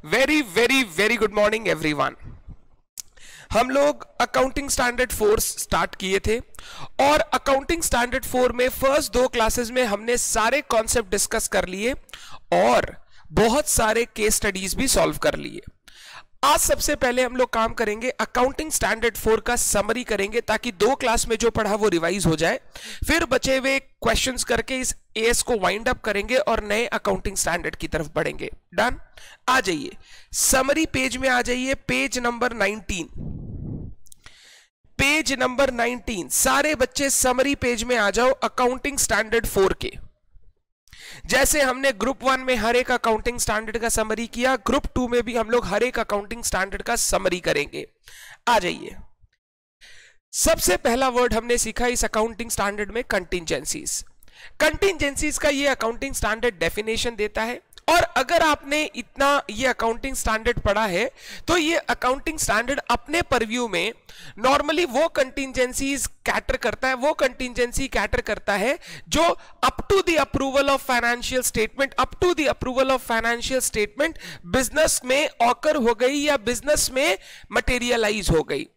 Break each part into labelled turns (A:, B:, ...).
A: Very very very good morning everyone. हम लोग accounting standard 4 start किए थे और अकाउंटिंग स्टैंडर्ड 4 में फर्स्ट 2 क्लासेस में हमने सारे कॉन्सेप्ट डिस्कस कर लिए और बहुत सारे केस स्टडीज भी सॉल्व कर लिए। आज सबसे पहले हम लोग काम करेंगे अकाउंटिंग स्टैंडर्ड 4 का समरी करेंगे ताकि 2 क्लास में जो पढ़ा वो रिवाइज हो जाए। फिर बचे हुए क्वेश्चंस करके इस एएस को वाइंड अप करेंगे और नए अकाउंटिंग स्टैंडर्ड की तरफ बढ़ेंगे। डन। आ जाइए समरी पेज में, आ जाइए पेज नंबर 19। पेज नंबर 19 सारे बच्चे समरी पेज में आ जाओ अकाउंटिंग स्टैंडर्ड 4 के। जैसे हमने ग्रुप 1 में हर एक अकाउंटिंग स्टैंडर्ड का समरी किया, ग्रुप 2 में भी हम लोग हर एक अकाउंटिंग स्टैंडर्ड का समरी करेंगे। आ जाइए, सबसे पहला वर्ड हमने सीखा इस अकाउंटिंग स्टैंडर्ड में कंटिंजेंसीज। कंटिंजेंसीज का ये अकाउंटिंग स्टैंडर्ड डेफिनेशन देता है और अगर आपने इतना ये अकाउंटिंग स्टैंडर्ड पढ़ा है तो ये अकाउंटिंग स्टैंडर्ड अपने परव्यू में नॉर्मली वो कंटिंजेंसीज कैटर करता है, वो कंटिंजेंसी कैटर करता है जो up to the approval of financial statement, up to the approval of financial statement business में ऑकर हो गई या बिजनेस में मटेरियलाइज हो गई।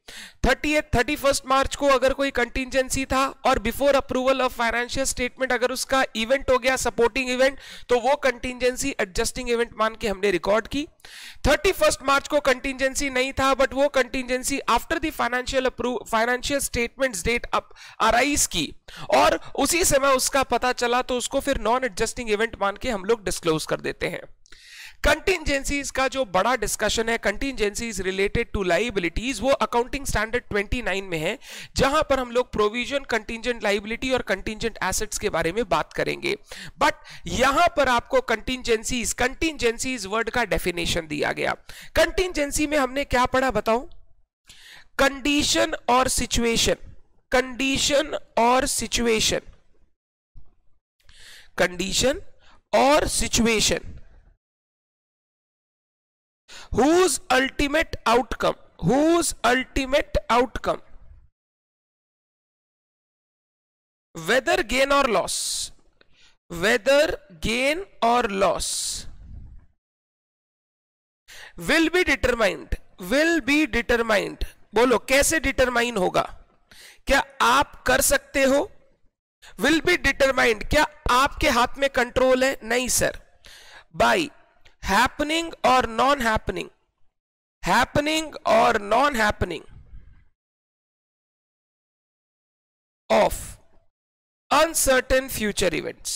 A: 31 मार्च को अगर कोई कंटिंजेंसी था और before approval of financial statement अगर उसका इवेंट हो गया सपोर्टिंग इवेंट, तो वो कंटिंजेंसी एडजस्टिंग इवेंट मान के हमने रिकॉर्ड की। 31 मार्च को कंटिंजेंसी नहीं था बट वो contingency after the financial statements date up arise की और उसी समय उसका पता चला तो उसको फिर नॉन एडजस्टिंग इवेंट मान के हम लोग डिस्क्लोज कर देते हैं। कंटिंजेंसीज का जो बड़ा डिस्कशन है कंटिंजेंसीज रिलेटेड टू लायबिलिटीज, वो अकाउंटिंग स्टैंडर्ड 29 में है, जहां पर हम लोग प्रोविजन, कंटिंजेंट लायबिलिटी और कंटिंजेंट एसेट्स के बारे में बात करेंगे। बट यहां पर आपको कंटिंजेंसीज वर्ड का डेफिनेशन दिया गया। कंटिंजेंसी में हमने क्या पढ़ा बताओ? कंडीशन और सिचुएशन, कंडीशन और सिचुएशन, कंडीशन और situation whose ultimate outcome whether gain or loss will be determined। बोलो कैसे डिटरमाइन होगा? क्या आप कर सकते हो? will be determined, क्या आपके हाथ में कंट्रोल है? नहीं sir. by happening or non-happening, happening or non-happening of uncertain future events,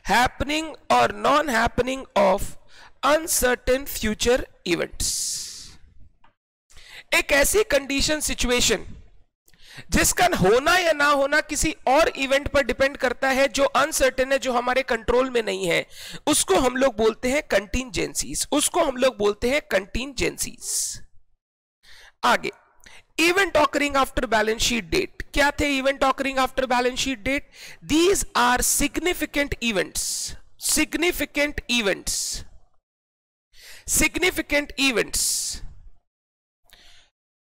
A: happening or non-happening of uncertain future events। एक ऐसी कंडीशन सिचुएशन जिसका होना या ना होना किसी और इवेंट पर डिपेंड करता है, जो अनसर्टेन है, जो हमारे कंट्रोल में नहीं है, उसको हम लोग बोलते हैं कंटिंजेंसीज, उसको हम लोग बोलते हैं कंटिंजेंसीज। आगे, event occurring after balance sheet date. क्या थे event occurring after balance sheet date? These are significant events, significant events, significant events,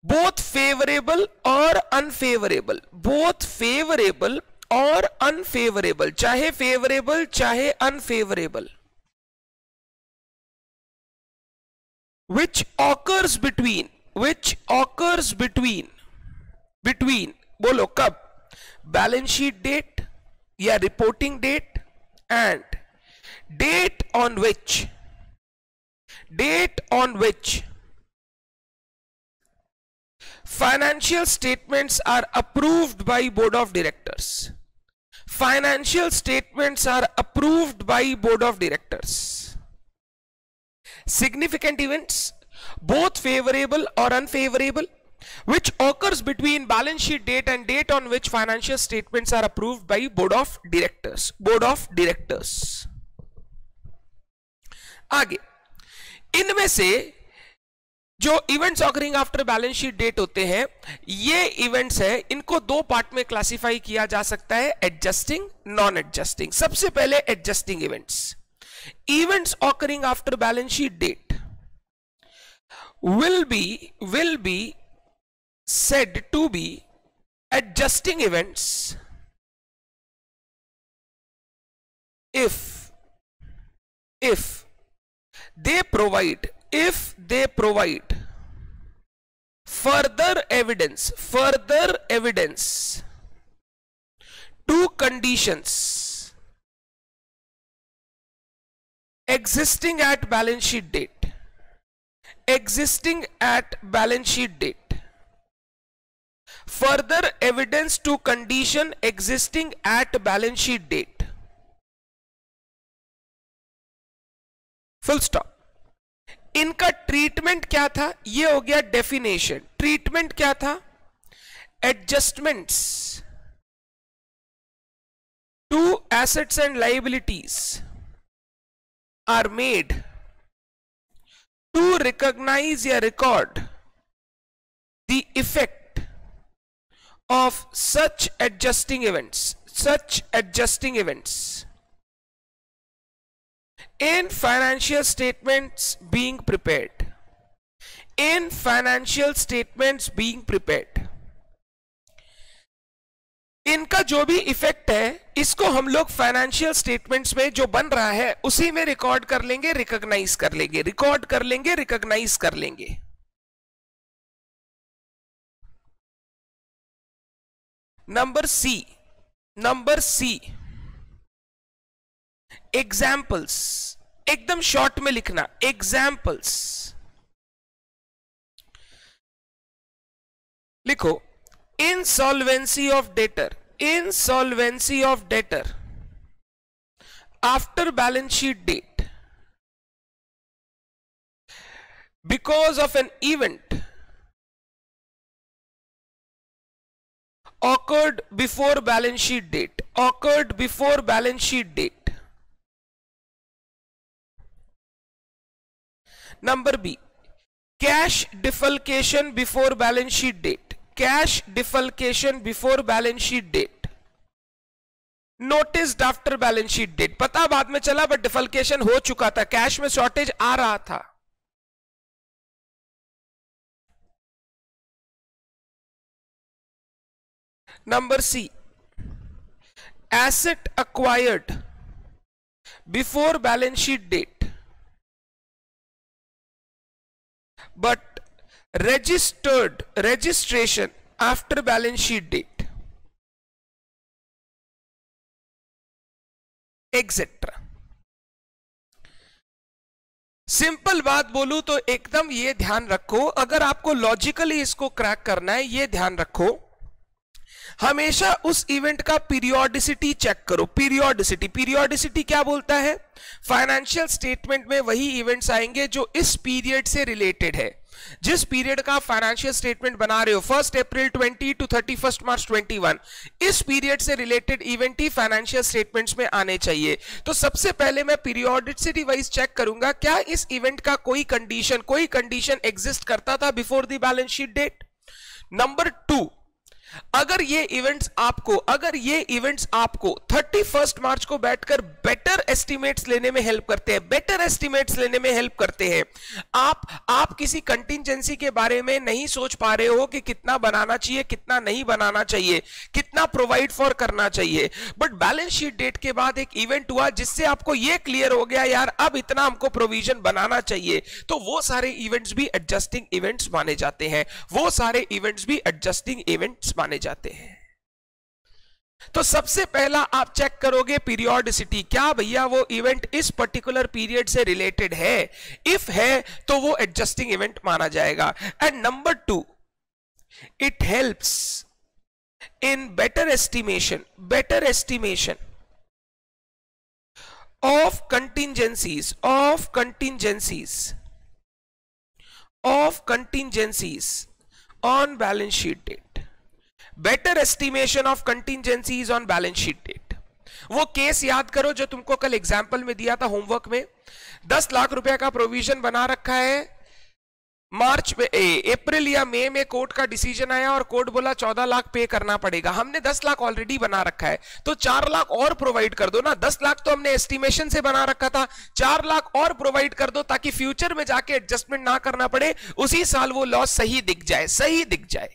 A: both favorable और unfavorable, both favorable और unfavorable, चाहे favorable चाहे unfavorable, which occurs between बोलो कब? Balance sheet date या reporting date and date on which financial statements are approved by board of directors, financial statements are approved by board of directors। significant events both favorable or unfavorable which occurs between balance sheet date and date on which financial statements are approved by board of directors। आगे, इनमें से जो events occurring after balance sheet date होते हैं, ये events है, इनको 2 part में क्लासिफाई किया जा सकता है, एडजस्टिंग, नॉन एडजस्टिंग। सबसे पहले adjusting events. Events occurring after balance sheet date will be said to be adjusting events if they provide if they provide further evidence to conditions existing at balance sheet date, further evidence to condition existing at balance sheet date, full stop. इनका treatment क्या था, ये हो गया definition. Treatment क्या था, adjustments to assets and liabilities are made to recognise या record the effect of such adjusting events in financial statements being prepared, इनका जो भी इफेक्ट है इसको हम लोग फाइनेंशियल स्टेटमेंट्स में जो बन रहा है उसी में रिकॉर्ड कर लेंगे, रिकॉग्नाइज कर लेंगे। नंबर सी एग्जाम्पल्स, एकदम शॉर्ट में लिखना एग्जाम्पल्स। लिखो insolvency of debtor after balance sheet date because of an event occurred before balance sheet date, Number B, cash defalcation before balance sheet date, noticed after balance sheet date, पता बाद में चला but डिफल्केशन हो चुका था, cash में shortage आ रहा था। Number C, asset acquired before balance sheet date but registration after balance sheet date, etc. Simple बात बोलूं तो एकदम ये ध्यान रखो, अगर आपको लॉजिकली इसको क्रैक करना है, ये ध्यान रखो हमेशा उस इवेंट का पीरियोडिसिटी चेक करो। पीरियोडिसिटी क्या बोलता है, फाइनेंशियल स्टेटमेंट में वही इवेंट्स आएंगे जो इस पीरियड से रिलेटेड है। जिस पीरियड का फाइनेंशियल स्टेटमेंट बना रहे हो 1 अप्रैल 20 टू 31 मार्च 21, इस पीरियड से रिलेटेड इवेंट ही फाइनेंशियल स्टेटमेंट्स में आने चाहिए। तो सबसे पहले मैं पीरियोडिसिटी वाइज चेक करूंगा क्या इस इवेंट का कोई कंडीशन एग्जिस्ट करता था before the balance sheet date. Number 2, अगर ये इवेंट्स आपको 31 मार्च को बैठकर बेटर एस्टिमेट्स लेने में हेल्प करते हैं, आप किसी कंटिंजेंसी के बारे में नहीं सोच पा रहे हो कि कितना बनाना चाहिए, कितना नहीं बनाना चाहिए, कितना प्रोवाइड फॉर करना चाहिए, बट बैलेंस शीट डेट के बाद एक इवेंट हुआ जिससे आपको ये क्लियर हो गया यार अब इतना हमको प्रोविजन बनाना चाहिए, तो वो सारे इवेंट्स भी एडजस्टिंग इवेंट्स माने जाते हैं। जाते हैं। तो सबसे पहला आप चेक करोगे पीरियोडिसिटी, क्या भैया वो इवेंट इस पर्टिकुलर पीरियड से रिलेटेड है, इफ है तो वो एडजस्टिंग इवेंट माना जाएगा। And number 2, it helps in better estimation of contingencies on balance sheet date, better estimation of contingencies on balance sheet date। वो केस याद करो जो तुमको कल एग्जाम्पल में दिया था होमवर्क में, 10 लाख रुपए का प्रोविजन बना रखा है, मार्च में अप्रैल या मई में कोर्ट का डिसीजन आया और कोर्ट बोला 14 लाख पे करना पड़ेगा। हमने 10 लाख ऑलरेडी बना रखा है तो 4 लाख और प्रोवाइड कर दो ना। 10 लाख तो हमने एस्टिमेशन से बना रखा था, 4 लाख और प्रोवाइड कर दो ताकि फ्यूचर में जाके एडजस्टमेंट ना करना पड़े, उसी साल वो लॉस सही दिख जाए।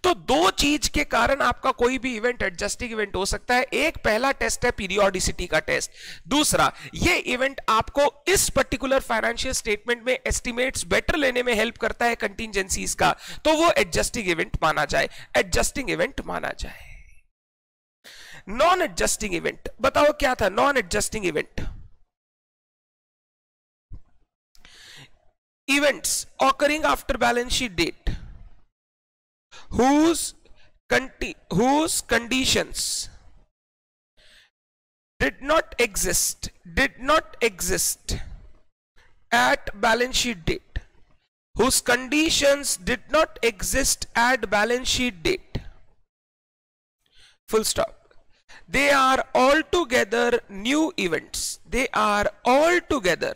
A: तो दो चीज के कारण आपका कोई भी इवेंट एडजस्टिंग इवेंट हो सकता है। एक पहला टेस्ट है पीरियोडिसिटी का टेस्ट, दूसरा ये इवेंट आपको इस पर्टिकुलर फाइनेंशियल स्टेटमेंट में एस्टिमेट्स बेटर लेने में हेल्प करता है कंटिजेंसीज का, तो वो एडजस्टिंग इवेंट माना जाए, एडजस्टिंग इवेंट माना जाए। नॉन एडजस्टिंग इवेंट, बताओ क्या था non adjusting event? Events occurring after balance sheet date whose conditions did not exist at balance sheet date, whose conditions did not exist at balance sheet date, full stop. They are altogether new events, they are altogether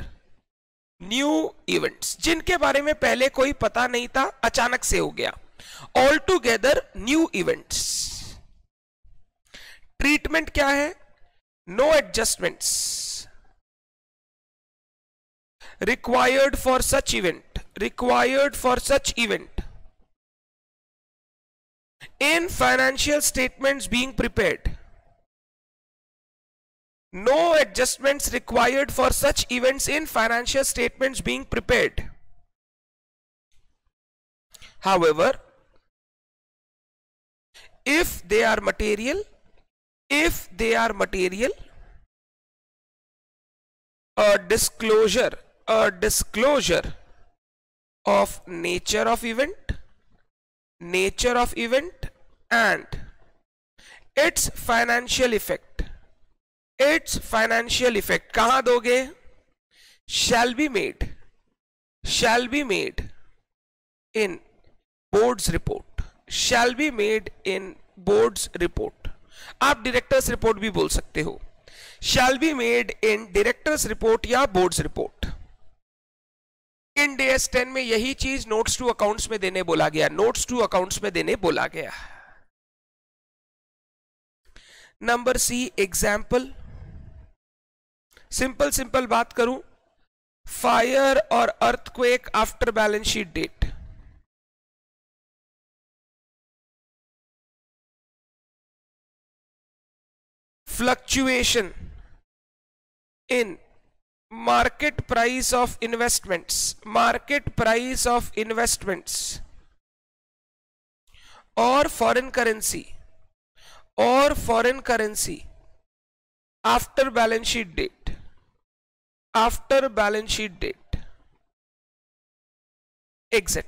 A: new events, जिनके बारे में पहले कोई पता नहीं था, अचानक से हो गया। All together new events. Treatment क्या है? No adjustments required for such event, required for such event in financial statements being prepared, no adjustments required for such events in financial statements being prepared. However, if they are material, a disclosure of nature of event and its financial effect, कहां दोगे? shall be made in boards report, shall be made in boards report. आप directors report भी बोल सकते हो, shall be made in directors report या boards report. इन DS 10 में यही चीज नोट्स टू अकाउंट्स में देने बोला गया, नोट्स टू अकाउंट्स में देने बोला गया। नंबर C एग्जाम्पल, सिंपल बात करूं, फायर और earthquake after balance sheet date, fluctuation in market price of investments or foreign currency after balance sheet date, etc.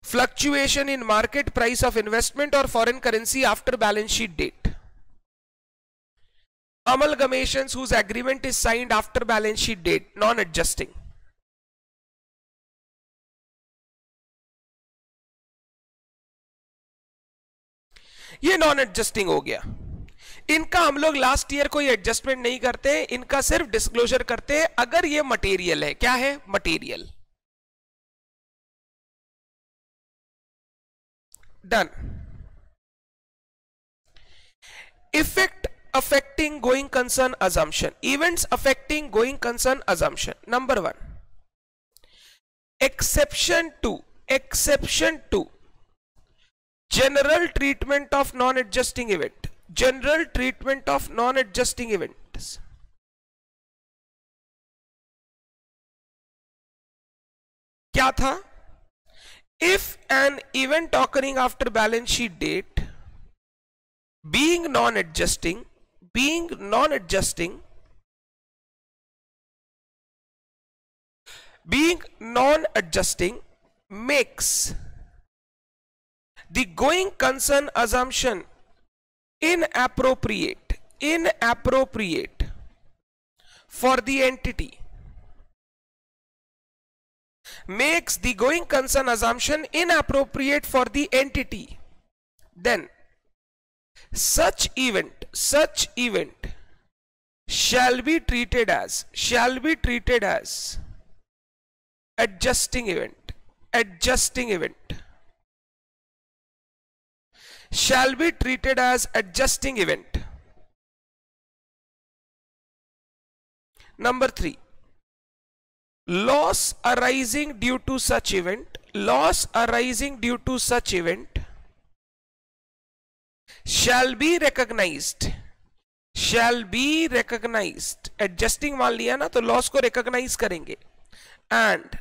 A: Fluctuation in market price of investment or foreign currency after balance sheet date. Amalgamations whose agreement is signed after balance sheet date, non-adjusting. ये non adjusting हो गया। इनका हम लोग last year कोई adjustment नहीं करते, इनका सिर्फ डिस्क्लोजर करते हैं अगर ये मटेरियल है। क्या है? Material. Done. Effect affecting going concern assumption, events affecting going concern assumption. Number 1, exception to general treatment of non-adjusting event, events. क्या था? If an event occurring after balance sheet date being non-adjusting makes the going concern assumption inappropriate for the entity, makes the going concern assumption inappropriate for the entity, then such event shall be treated as adjusting event, shall be treated as adjusting event. Number 3, loss arising due to such event, loss arising due to such event shall be recognized, shall be recognized, adjusting मान लिया ना तो loss को recognise करेंगे, and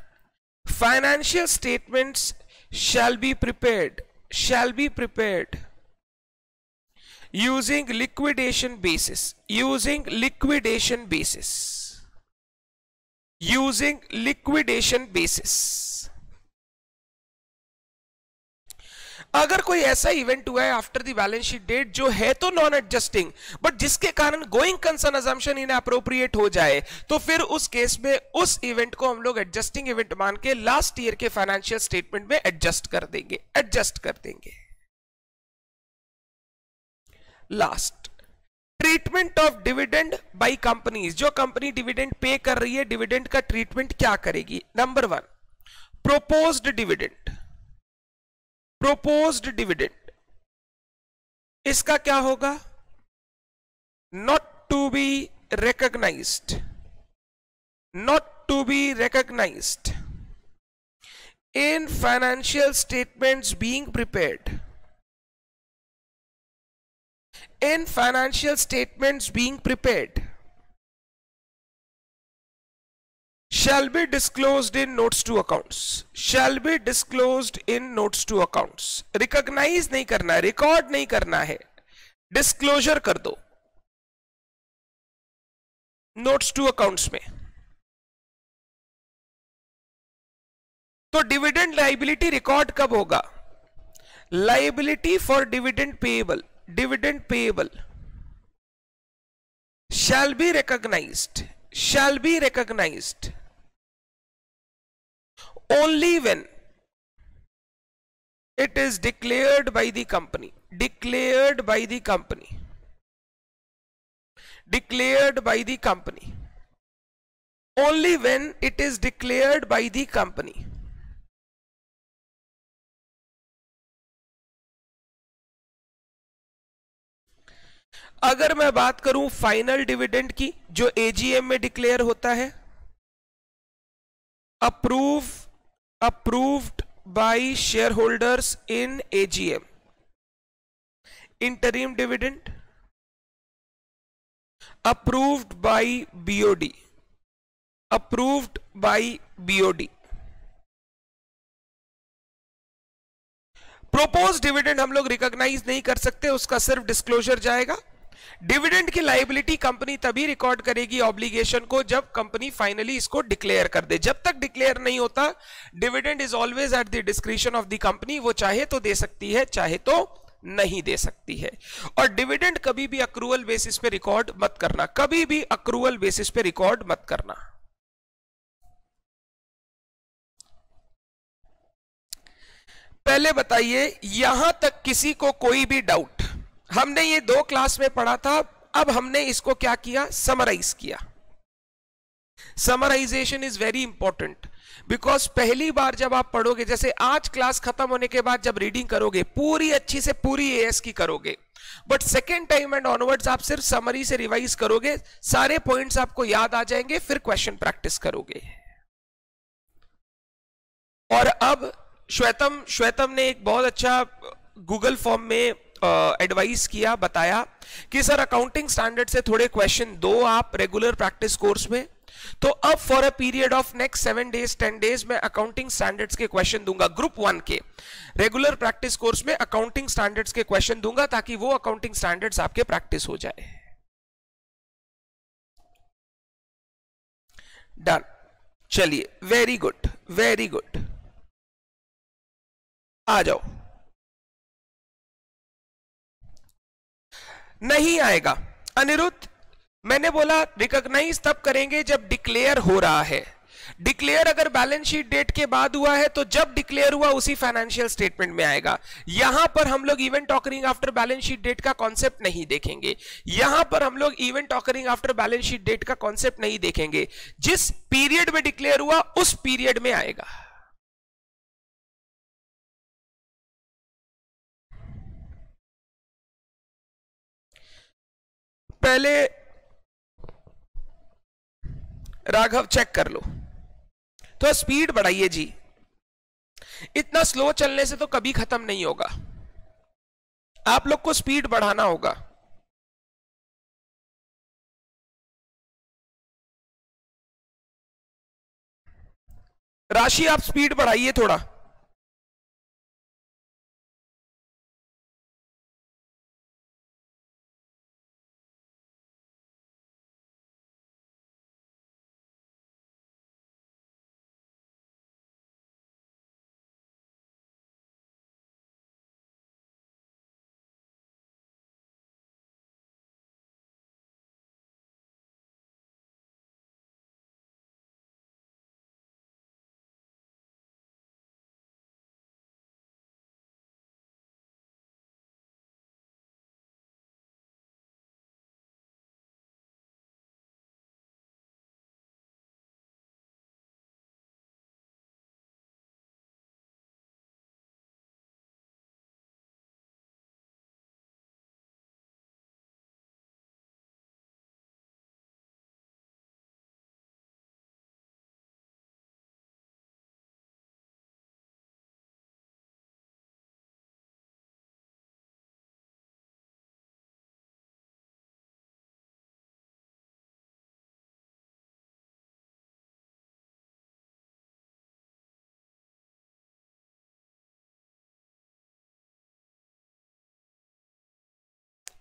A: financial statements shall be prepared, shall be prepared using liquidation basis, using liquidation basis, using liquidation basis. अगर कोई ऐसा event हुआ है after the balance sheet date जो है तो नॉन एडजस्टिंग, बट जिसके कारण गोइंग कंसर्न अजम्पशन इनअप्रोप्रिएट हो जाए, तो फिर उस केस में उस इवेंट को हम लोग एडजस्टिंग इवेंट मान के लास्ट ईयर के फाइनेंशियल स्टेटमेंट में एडजस्ट कर देंगे, एडजस्ट कर देंगे. Last, treatment of dividend by companies. जो कंपनी डिविडेंड पे कर रही है, डिविडेंड का ट्रीटमेंट क्या करेगी? Number 1, proposed dividend. Proposed dividend इसका क्या होगा? Not to be recognised, not to be recognised in financial statements being prepared, in financial statements being prepared shall be disclosed in notes to accounts, shall be disclosed in notes to accounts. recognize नहीं करना है, record नहीं करना है, disclosure कर दो notes to accounts में. तो डिविडेंड लाइबिलिटी रिकॉर्ड कब होगा? Liability for dividend payable, dividend payable shall be recognized, shall be recognized only when it is declared by the company, declared by the company, declared by the company, only when it is declared by the company. अगर मैं बात करूं final dividend की जो AGM में declare होता है, approved by share holders in AGM. Interim dividend approved by BOD, approved by BOD. Propose dividend हम लोग रिकॉग्नाइज नहीं कर सकते, उसका सिर्फ डिस्क्लोजर जाएगा. डिविडेंड की लायबिलिटी कंपनी तभी रिकॉर्ड करेगी ऑब्लिगेशन को जब कंपनी फाइनली इसको डिक्लेयर कर दे. जब तक डिक्लेयर नहीं होता, dividend is always at the discretion of the company. वो चाहे तो दे सकती है, चाहे तो नहीं दे सकती है. और डिविडेंड कभी भी अक्रूवल बेसिस पे रिकॉर्ड मत करना, कभी भी अक्रूवल बेसिस पे रिकॉर्ड मत करना. पहले बताइए, यहां तक किसी को कोई भी डाउट? हमने ये 2 क्लास में पढ़ा था, अब हमने इसको क्या किया? समराइज किया. Summarisation is very important, because पहली बार जब आप पढ़ोगे, जैसे आज क्लास खत्म होने के बाद जब रीडिंग करोगे पूरी अच्छी से पूरी एएस की करोगे, but second time and onwards आप सिर्फ समरी से रिवाइज करोगे, सारे पॉइंट्स आपको याद आ जाएंगे, फिर क्वेश्चन प्रैक्टिस करोगे. और अब श्वेतम ने एक बहुत अच्छा गूगल फॉर्म में एडवाइस किया, बताया कि सर अकाउंटिंग स्टैंडर्ड से थोड़े क्वेश्चन दो आप रेगुलर प्रैक्टिस कोर्स में. तो अब for a period of next 7 days 10 days में अकाउंटिंग स्टैंडर्ड्स के क्वेश्चन दूंगा. ग्रुप 1 के रेगुलर प्रैक्टिस कोर्स में अकाउंटिंग स्टैंडर्ड्स के क्वेश्चन दूंगा, ताकि वो अकाउंटिंग स्टैंडर्ड्स आपके प्रैक्टिस हो जाए. डन. चलिए, वेरी गुड, वेरी गुड. आ जाओ. नहीं आएगा अनिरुद्ध, मैंने बोला रिकॉग्नाइज तब करेंगे जब डिक्लेयर हो रहा है. डिक्लेयर अगर बैलेंस शीट डेट के बाद हुआ है तो जब डिक्लेयर हुआ उसी फाइनेंशियल स्टेटमेंट में आएगा. यहां पर हम लोग event occurring after balance sheet date का कॉन्सेप्ट नहीं देखेंगे. यहां पर हम लोग event occurring after balance sheet date का कॉन्सेप्ट नहीं देखेंगे. जिस पीरियड में डिक्लेयर हुआ उस पीरियड में आएगा. पहले राघव चेक कर लो. तो स्पीड बढ़ाइए जी, इतना स्लो चलने से तो कभी खत्म नहीं होगा, आप लोग को स्पीड बढ़ाना होगा। राशि आप स्पीड बढ़ाइए थोड़ा।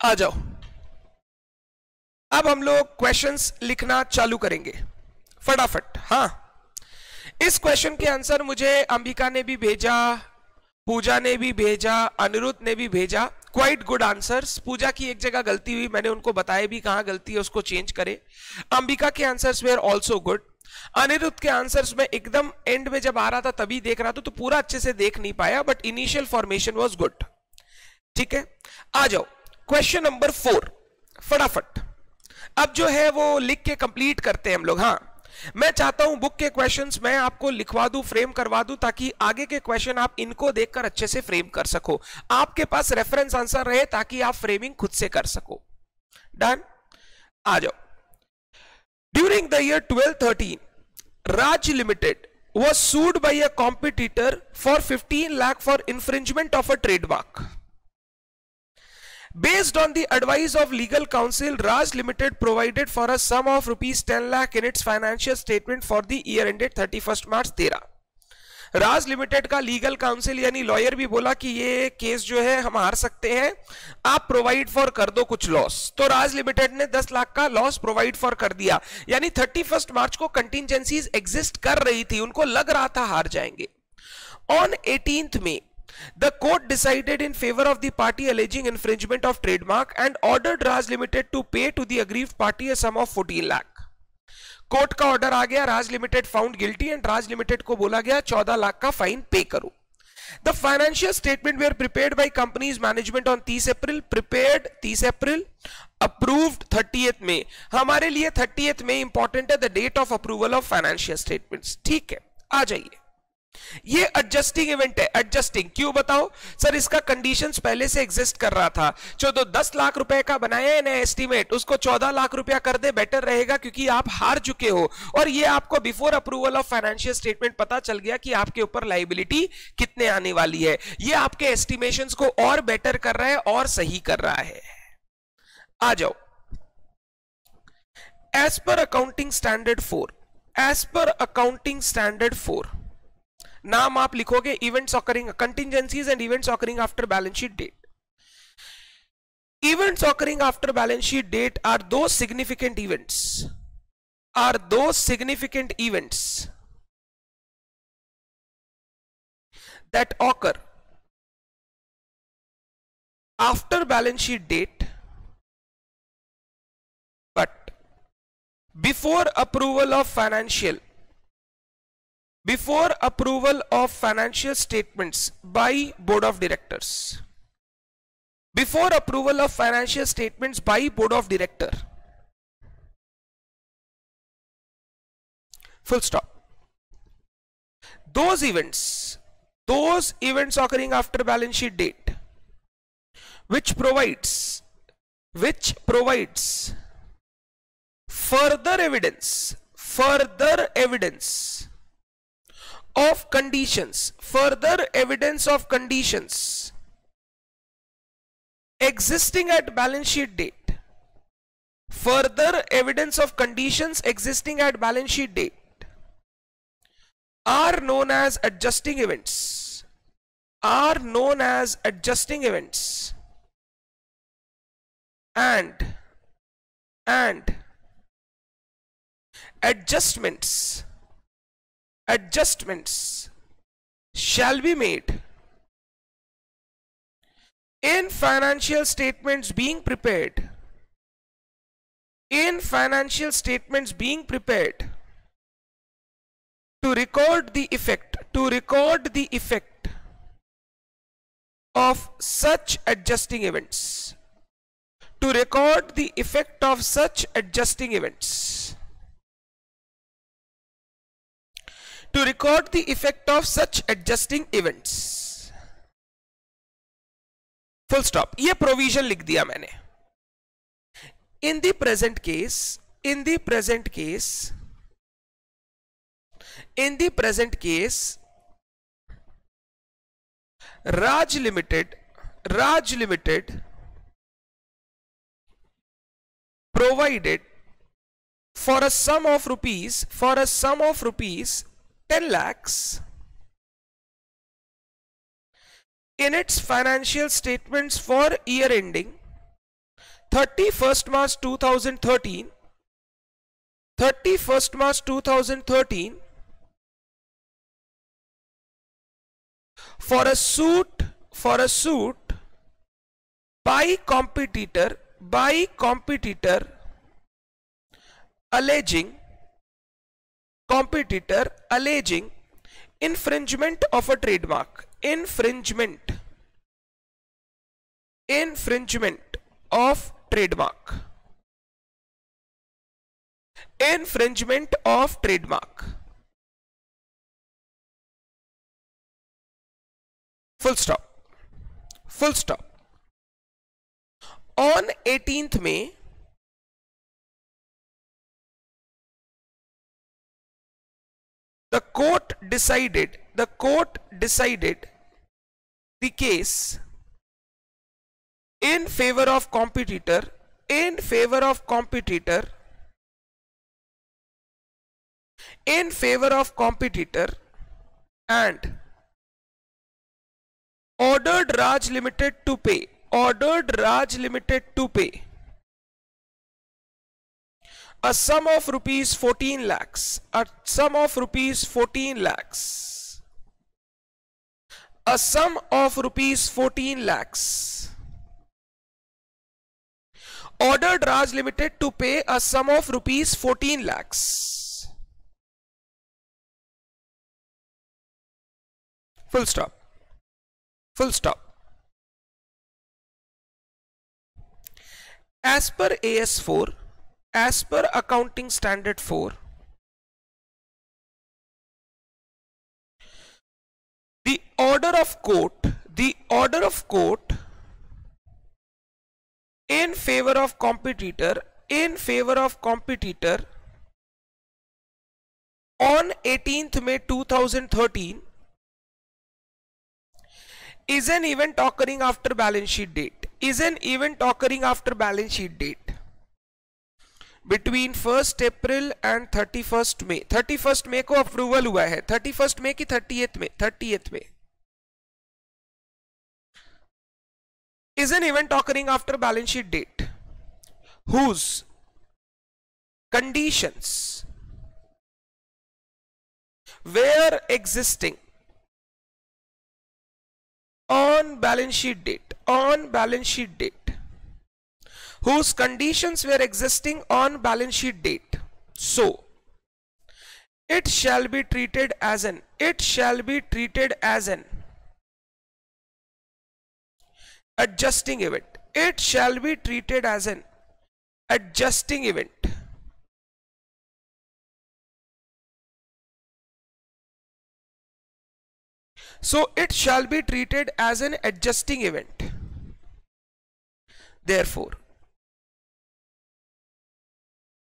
A: आ जाओ, अब हम लोग क्वेश्चंस लिखना चालू करेंगे फटाफट। हाँ, इस क्वेश्चन के आंसर मुझे अंबिका ने भी भेजा, पूजा ने भी भेजा, अनिरुद्ध ने भी भेजा, क्वाइट गुड आंसर्स। पूजा की एक जगह गलती हुई, मैंने उनको बताया भी कहां गलती है, उसको चेंज करे। अंबिका के answers were also good. Aniruddh के आंसर्स में एकदम एंड में जब आ रहा था तभी देख रहा था, तो पूरा अच्छे से देख नहीं पाया, but initial formation was good. ठीक है, आ जाओ क्वेश्चन नंबर 4 फटाफट। अब जो है वो लिख के कंप्लीट करते हैं हम लोग। हाँ, मैं चाहता हूं बुक के क्वेश्चंस मैं आपको लिखवा दूं, फ्रेम करवा दूं, ताकि आगे के क्वेश्चन आप इनको देखकर अच्छे से फ्रेम कर सको, आपके पास रेफरेंस आंसर रहे, ताकि आप फ्रेमिंग खुद से कर सको। डन, आ जाओ। During the year 1213 Raj Limited was sued by a competitor for 15 lakh for infringement of a trademark. Based on the advice of legal counsel, Raj Limited provided for a sum of rupees 10 lakh in its financial statement for the year ended 31st March 13. Raj limited का legal council यानी lawyer भी बोला कि ये case जो है हम हार सकते हैं, आप प्रोवाइड फॉर कर दो कुछ लॉस। तो राज लिमिटेड ने 10 लाख का लॉस प्रोवाइड फॉर कर दिया, यानी 31 मार्च को कंटिजेंसीज एग्जिस्ट कर रही थी, उनको लग रहा था हार जाएंगे। On 18th May the court decided in favor of the party alleging infringement of trademark and ordered Raj Limited to pay to the aggrieved party a sum of 14 lakh. Court का ऑर्डर आ गया, Raj limited found guilty and Raj limited को बोला गया 14 लाख का fine pay करो। The financial statement were prepared by company's management on 30 April, prepared 30 April, approved 30th May। हमारे लिए 30th May इंपॉर्टेंट है, the date of approval of financial statements. ठीक है, आ जाइए। ये एडजस्टिंग इवेंट है। एडजस्टिंग क्यों बताओ सर? इसका कंडीशंस पहले से एग्जिस्ट कर रहा था। जो 10 लाख रुपए का बनाया है ना एस्टीमेट, उसको 14 लाख रुपया कर दे, बेटर रहेगा, क्योंकि आप हार चुके हो और ये आपको before approval of financial statement पता चल गया कि आपके ऊपर लायबिलिटी कितने आने वाली है। ये आपके एस्टिमेशंस को और बेटर कर रहा है और सही कर रहा है। आ जाओ। As per accounting standard 4, as per accounting standard 4 नाम आप लिखोगे events occurring, contingencies and events occurring after balance sheet date. Events occurring after balance sheet date are those significant events that occur after balance sheet date but before approval of financial statements by board of directors. Before approval of financial statements by board of director. Full stop. Those events occurring after balance sheet date which provides further evidence of conditions, further evidence of conditions existing at balance sheet date, further evidence of conditions existing at balance sheet date are known as adjusting events, are known as adjusting events, and adjustments shall be made in financial statements being prepared, in financial statements being prepared to record the effect, of such adjusting events, to record the effect of such adjusting events, to record the effect of such adjusting events. Full stop. ये provision लिख दिया मैंने. In the present case, Raj Limited provided for a sum of rupees 10 lakhs in its financial statements for year ending 31st March 2013, for a suit by competitor alleging infringement of a trademark, infringement of trademark. Full stop. On 18th May, the court decided the case in favor of competitor and ordered Raj Limited to pay a sum of rupees 14 lakhs, ordered Raj Limited to pay a sum of rupees 14 lakhs. Full stop. As per AS4, as per Accounting Standard 4, the order of court in favor of competitor on 18th May 2013 is an event occurring after balance sheet date, between 1st April and 31st May. 31st May को approval हुआ है, 31st May की 30th May is an event occurring after balance sheet date whose conditions were existing on balance sheet date, whose conditions were existing on balance sheet date. So it shall be treated as an adjusting event. So it shall be treated as an adjusting event. Therefore,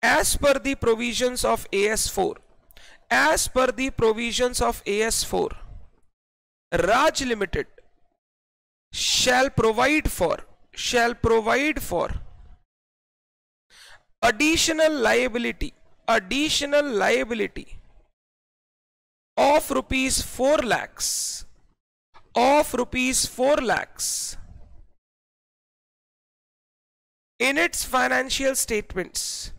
A: as per the provisions of AS4 as per the provisions of AS4, Raj Limited shall provide for additional liability of rupees 4 lakhs in its financial statements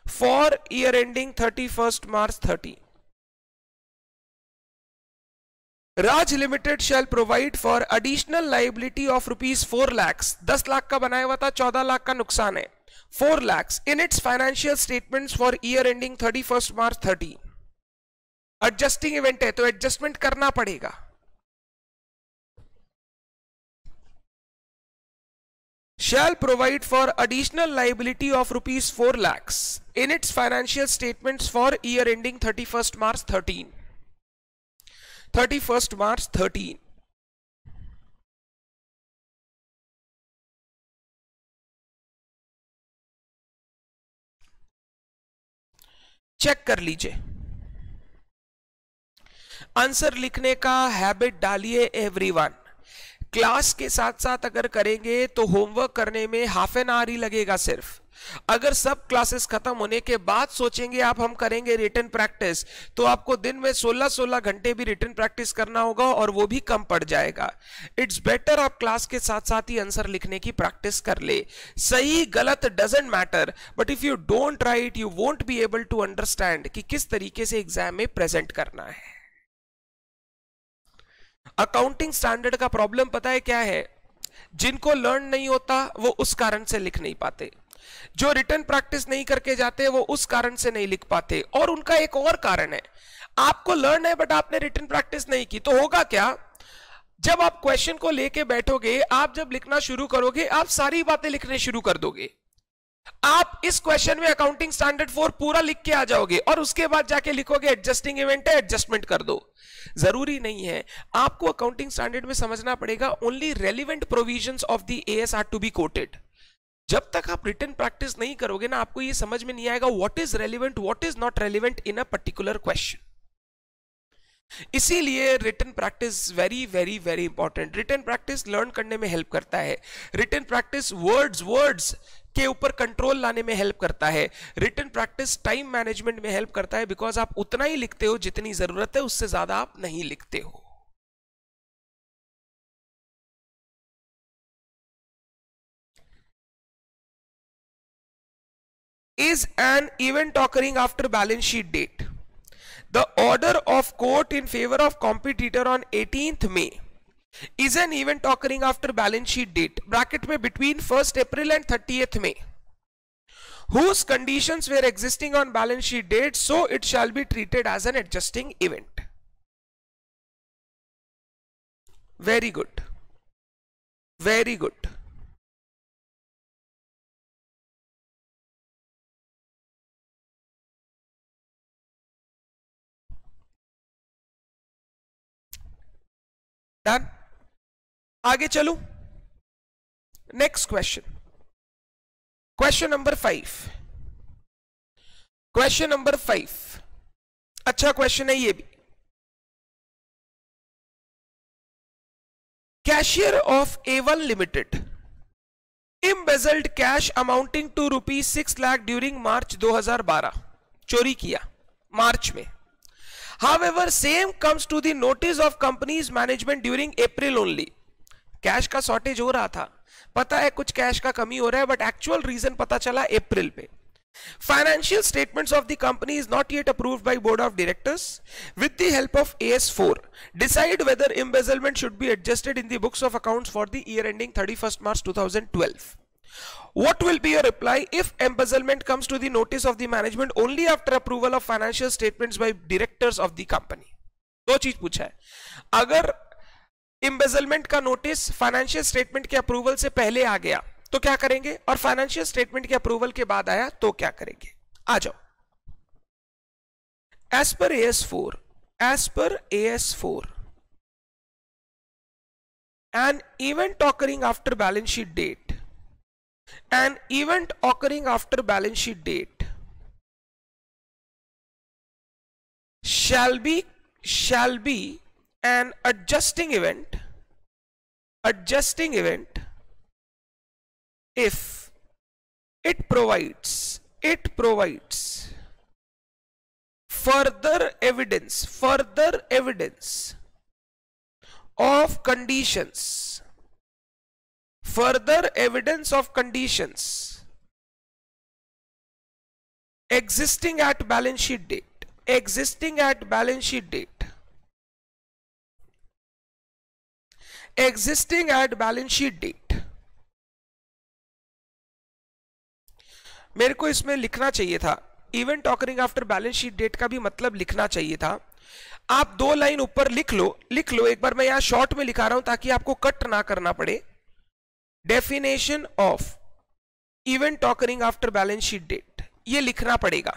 A: for year ending 31st March 30. Raj Limited shall provide for additional liability of rupees 4 lakhs. 10 lakh का बनाया हुआ था, 14 लाख का नुकसान है. 4 lakhs in its financial statements for year ending 31st March 30. Adjusting event है तो adjustment करना पड़ेगा. Shall provide for additional liability of rupees 4 lakhs in its financial statements for year ending 31st March 13. 31st March 13. Check कर लीजिए. Answer लिखने का habit डालिए everyone. Class के साथ साथ अगर करेंगे तो होमवर्क करने में हाफ एन आवर ही लगेगा सिर्फ. अगर सब क्लासेस खत्म होने के बाद सोचेंगे आप हम करेंगे रिटन प्रैक्टिस, तो आपको दिन में 16-16 घंटे भी रिटन प्रैक्टिस करना होगा और वो भी कम पड़ जाएगा. इट्स बेटर आप क्लास के साथ साथ ही आंसर लिखने की प्रैक्टिस कर ले. सही गलत doesn't matter, but if you don't write you won't be able to understand कि किस तरीके से एग्जाम में प्रेजेंट करना है. अकाउंटिंग स्टैंडर्ड का प्रॉब्लम पता है क्या है? जिनको लर्न नहीं होता वो उस कारण से लिख नहीं पाते, जो रिटन प्रैक्टिस नहीं करके जाते वो उस कारण से नहीं लिख पाते. और उनका एक और कारण है, आपको लर्न है बट आपने रिटन प्रैक्टिस नहीं की, तो होगा क्या? जब आप क्वेश्चन को लेके बैठोगे, आप जब लिखना शुरू करोगे, आप सारी बातें लिखने शुरू कर दोगे. आप इस क्वेश्चन में अकाउंटिंग स्टैंडर्ड 4 पूरा लिख के आ जाओगे और उसके बाद जाके लिखोगे एडजस्टिंग इवेंट है, एडजस्टमेंट कर दो. जरूरी नहीं है. आपको अकाउंटिंग स्टैंडर्ड में समझना पड़ेगा only relevant provisions of the AS are to be quoted. जब तक आप रिटन प्रैक्टिस नहीं करोगे ना, आपको ये समझ में नहीं आएगा what is relevant, what is not relevant in a particular question. इसीलिए written practice very very very important. Written practice learn करने में हेल्प करता है. रिटन प्रैक्टिस वर्ड्स के ऊपर कंट्रोल लाने में हेल्प करता है. रिटन प्रैक्टिस टाइम मैनेजमेंट में हेल्प करता है, बिकॉज आप उतना ही लिखते हो जितनी जरूरत है, उससे ज्यादा आप नहीं लिखते हो. Is an event occurring after balance sheet date. The order of court in favor of competitor on 18th May is an event occurring after balance sheet date, bracket में between 1st April and 30th May, whose conditions were existing on balance sheet date, so it shall be treated as an adjusting event. Very good. Very good. Done. आगे चलूं. Next question, question number 5. Question number 5 अच्छा question है ये भी. Cashier of A1 limited embezzled cash amounting to rupees 6 lakh during March 2012. चोरी किया मार्च में. However, same comes to the notice of company's management during April only. Cash का shortage हो रहा था, पता है कुछ कैश का कमी हो रहा है, बट एक्चुअल रीजन पता चला अप्रैल पे. Financial statements of the company is not yet approved by board of directors. With the help of AS4, decide whether embezzlement should be adjusted in the books of accounts for the year ending 31st March 2012. What will be your reply if embezzlement comes to the notice of the management only after approval of financial statements by directors of the company? दो चीज पूछा है. अगर embezzlement का notice financial statement के approval से पहले आ गया तो क्या करेंगे, और फाइनेंशियल स्टेटमेंट के अप्रूवल के बाद आया तो क्या करेंगे? आ जाओ. एज पर AS4 an event occurring after balance sheet date shall be an adjusting event if it provides further evidence of conditions existing at balance sheet date. मेरे को इसमें लिखना चाहिए था event occurring after balance sheet date का भी मतलब लिखना चाहिए था. आप 2 लाइन ऊपर लिख लो. एक बार मैं यहां शॉर्ट में लिखा रहा हूं ताकि आपको कट ना करना पड़े. Definition of event occurring after balance sheet date, ये लिखना पड़ेगा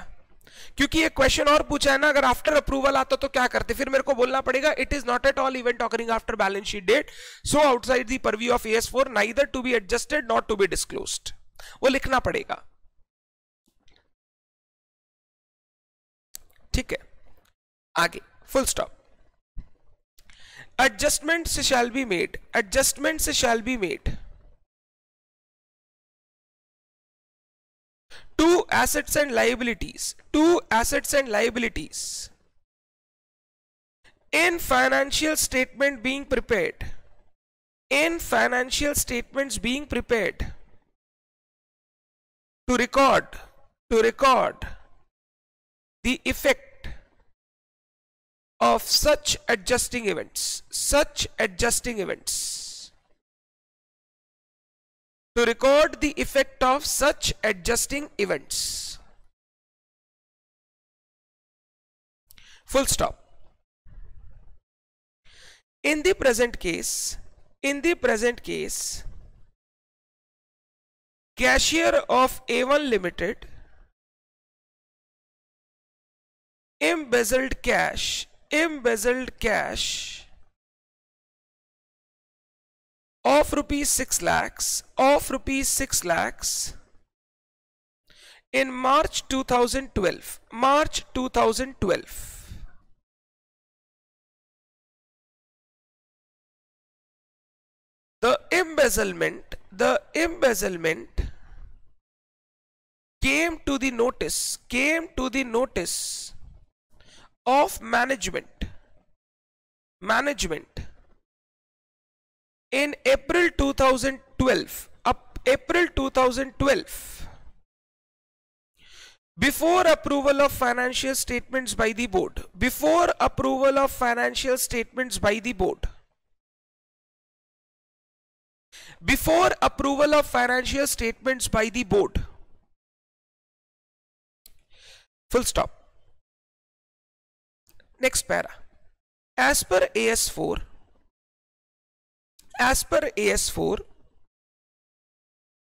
A: क्योंकि ये क्वेश्चन और पूछा है ना, अगर आफ्टर अप्रूवल आता तो क्या करते, फिर मेरे को बोलना पड़ेगा it is not at all event occurring after balance sheet date, so outside the purview of AS4 neither to be adjusted not to be disclosed. वो लिखना पड़ेगा. ठीक है, आगे full stop. adjustments shall be made to assets and liabilities in financial statements being prepared to record the effect of such adjusting events. To record the effect of such adjusting events. Full stop. In the present case, cashier of A1 Limited embezzled cash of rupees 6 lakhs in March 2012. The embezzlement came to the notice of management in April 2012. Before approval of financial statements by the board. Full stop. Next para. As per AS4,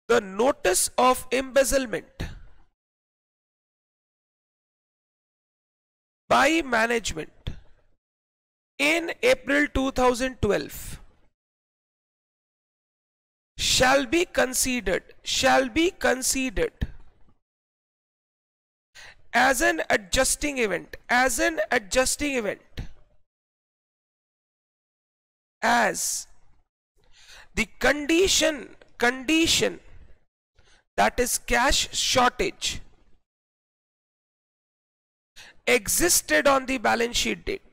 A: the notice of embezzlement by management in April 2012 shall be considered as an adjusting event, as the condition that is cash shortage existed on the balance sheet date.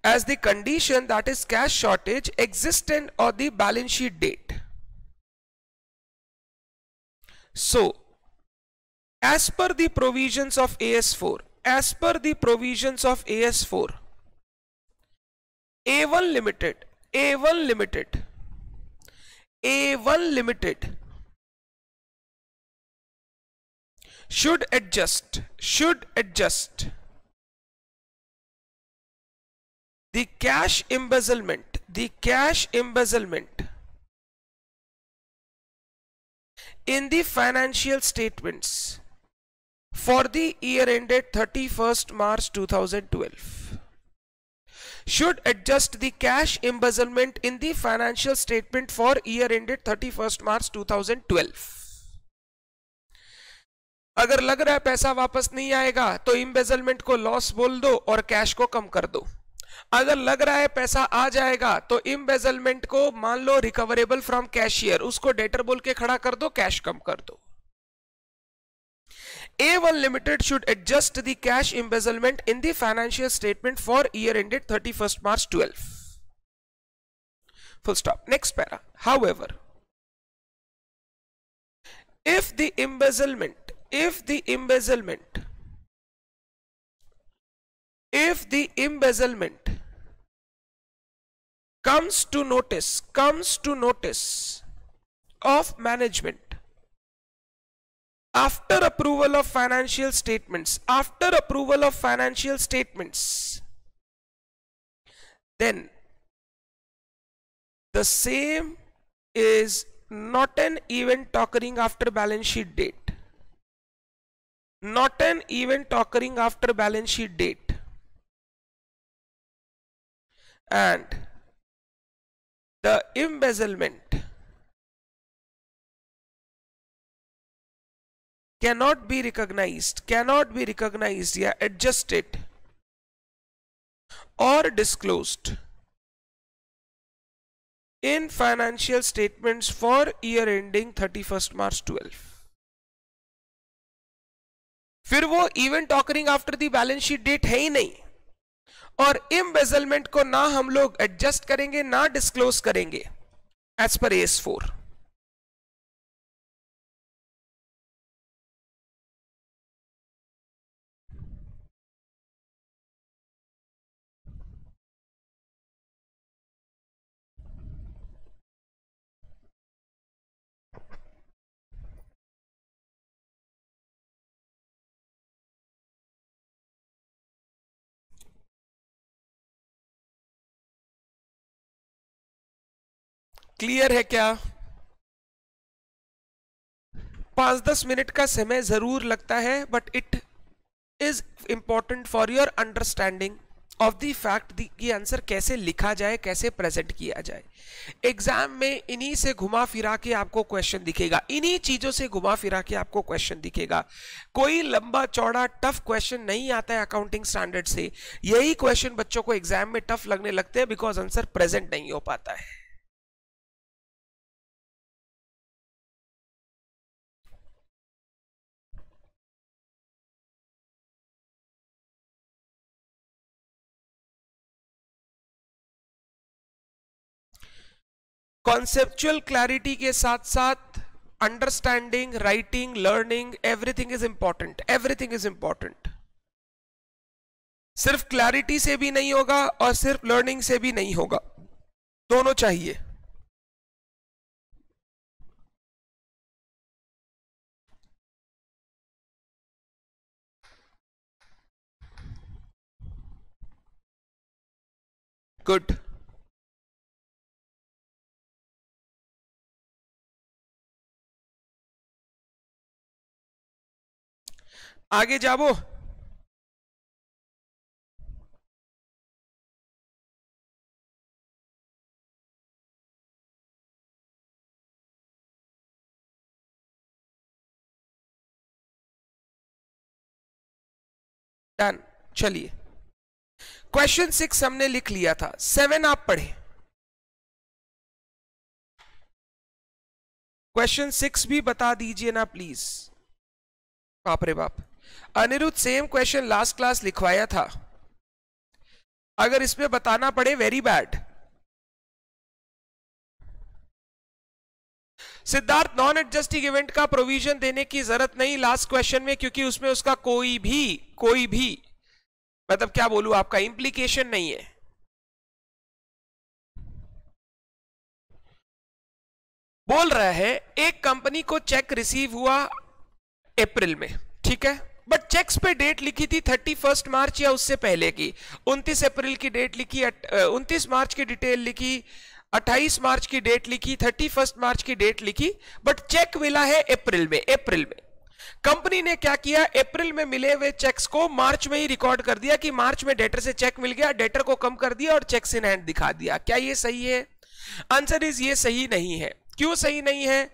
A: As the condition that is cash shortage existed on the balance sheet date. So, as per the provisions of AS4, A1 Limited should adjust the cash embezzlement in the financial statements for the year ended 31st March 2012. should adjust the cash embezzlement in the financial statement for year ended 31st March 2012. अगर लग रहा है पैसा वापस नहीं आएगा तो embezzlement को लॉस बोल दो और कैश को कम कर दो. अगर लग रहा है पैसा आ जाएगा तो embezzlement को मान लो रिकवरेबल फ्रॉम कैशियर, उसको डेटर बोल के खड़ा कर दो, कैश कम कर दो. A1 Limited should adjust the cash embezzlement in the financial statement for year ended 31st March 12. Full stop. Next para. However, if the embezzlement comes to notice of management after approval of financial statements, then the same is not an event occurring after balance sheet date. Not an event occurring after balance sheet date. And the embezzlement cannot be recognized, yeah, adjusted or disclosed in financial statements for year ending 31st March 12. फिर वो event occurring after the balance sheet date है ही नहीं, और embezzlement को ना हम लोग एडजस्ट करेंगे ना डिस्क्लोज करेंगे एज पर AS4. क्लियर है क्या? 5-10 मिनट का समय जरूर लगता है, but it is important for your understanding of the fact कि आंसर कैसे लिखा जाए, कैसे प्रेजेंट किया जाए. एग्जाम में इन्हीं से घुमा फिरा के आपको क्वेश्चन दिखेगा, इन्हीं चीजों से घुमा फिरा के आपको क्वेश्चन दिखेगा. कोई लंबा चौड़ा टफ क्वेश्चन नहीं आता है अकाउंटिंग स्टैंडर्ड से. यही क्वेश्चन बच्चों को एग्जाम में टफ लगने लगते हैं बिकॉज आंसर प्रेजेंट नहीं हो पाता है. कॉन्सेप्चुअल क्लैरिटी के साथ साथ understanding, writing, learning, everything is important. सिर्फ क्लैरिटी से भी नहीं होगा और सिर्फ लर्निंग से भी नहीं होगा, दोनों चाहिए. गुड. आगे जाओ. डन. चलिए, क्वेश्चन 6 हमने लिख लिया था, 7 आप पढ़े. क्वेश्चन 6 भी बता दीजिए ना प्लीज. बाप रे बाप, Aniruddh same question last class लिखवाया था. अगर इसमें बताना पड़े, very bad. Siddharth, non adjusting event का प्रोविजन देने की जरूरत नहीं लास्ट क्वेश्चन में, क्योंकि उसमें उसका कोई भी मतलब क्या बोलूं आपका इंप्लीकेशन नहीं है. बोल रहा है एक कंपनी को चेक रिसीव हुआ अप्रैल में, ठीक है, बट चेक्स पे डेट लिखी थी 31 मार्च या उससे पहले की. 29 अप्रैल की डेट लिखी, 29 मार्च की डिटेल लिखी, 28 मार्च की डेट लिखी, 31 मार्च की डेट लिखी, बट चेक मिला है अप्रैल में. कंपनी ने क्या किया, अप्रैल में मिले हुए चेक्स को मार्च में ही रिकॉर्ड कर दिया कि मार्च में डेटर से चेक मिल गया, डेटर को कम कर दिया और चेक्स इन हैंड दिखा दिया। क्या ये सही है? आंसर इज ये सही नहीं है। क्यों सही नहीं है?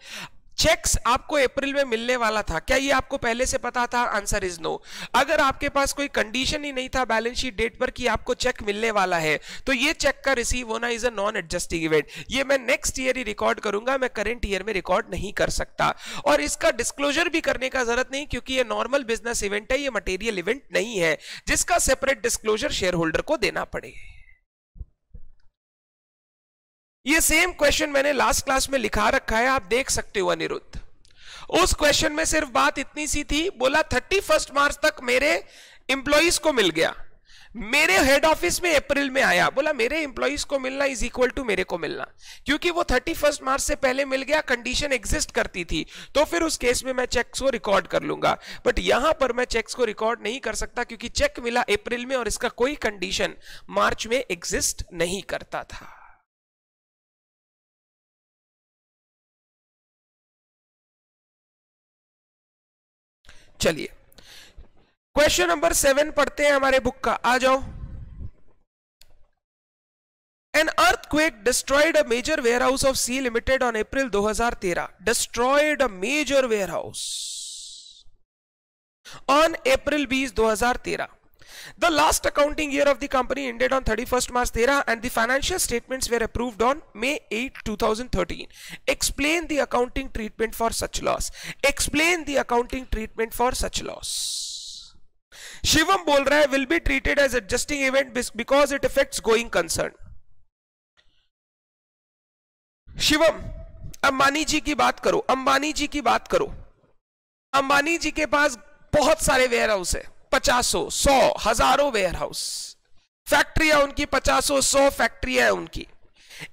A: चेक्स आपको अप्रैल में मिलने वाला था, क्या ये आपको पहले से पता था? Answer is no. अगर आपके पास कोई कंडीशन ही नहीं था बैलेंस शीट डेट पर कि आपको चेक मिलने वाला है, तो ये चेक का रिसीव होना is a non adjusting event. ये मैं नेक्स्ट ईयर ही रिकॉर्ड करूंगा, मैं करंट ईयर में रिकॉर्ड नहीं कर सकता। और इसका डिस्क्लोजर भी करने का जरूरत नहीं, क्योंकि ये नॉर्मल बिजनेस इवेंट है, ये मटेरियल इवेंट नहीं है जिसका सेपरेट डिस्क्लोजर शेयर होल्डर को देना पड़े। ये सेम क्वेश्चन मैंने लास्ट क्लास में लिखा रखा है, आप देख सकते हो अनिरुद्ध। उस क्वेश्चन में सिर्फ बात इतनी सी थी, बोला 31 मार्च तक मेरे एम्प्लॉइज को मिल गया, मेरे हेड ऑफिस में अप्रैल में आया, बोला मेरे एम्प्लॉइज को मिलना इज इक्वल टू मेरे को मिलना। क्योंकि वो 31 मार्च से पहले मिल गया, कंडीशन एग्जिस्ट करती थी, तो फिर उस केस में मैं चेक्स को रिकॉर्ड कर लूंगा। बट यहां पर मैं चेक्स को रिकॉर्ड नहीं कर सकता, क्योंकि चेक मिला अप्रैल में और इसका कोई कंडीशन मार्च में एग्जिस्ट नहीं करता था। चलिए क्वेश्चन नंबर 7 पढ़ते हैं हमारे बुक का, आ जाओ। An earthquake destroyed a major warehouse of Sea Limited on April 2013. Destroyed a major warehouse on April 20, 2013. The last accounting year of the company ended on 31st March 13 and the financial statements were approved on May 8, 2013. Explain the accounting treatment for such loss. Explain the accounting treatment for such loss. Shivam बोल रहा है will be treated as adjusting event because it affects going concern. Shivam, Ambani जी की बात करो, अंबानी जी की बात करो। अंबानी जी के पास बहुत सारे वेयर हाउस है, 50, 100, हजारों वेयर हाउस, फैक्ट्रियां उनकी 50, 100 फैक्ट्रियां उनकी।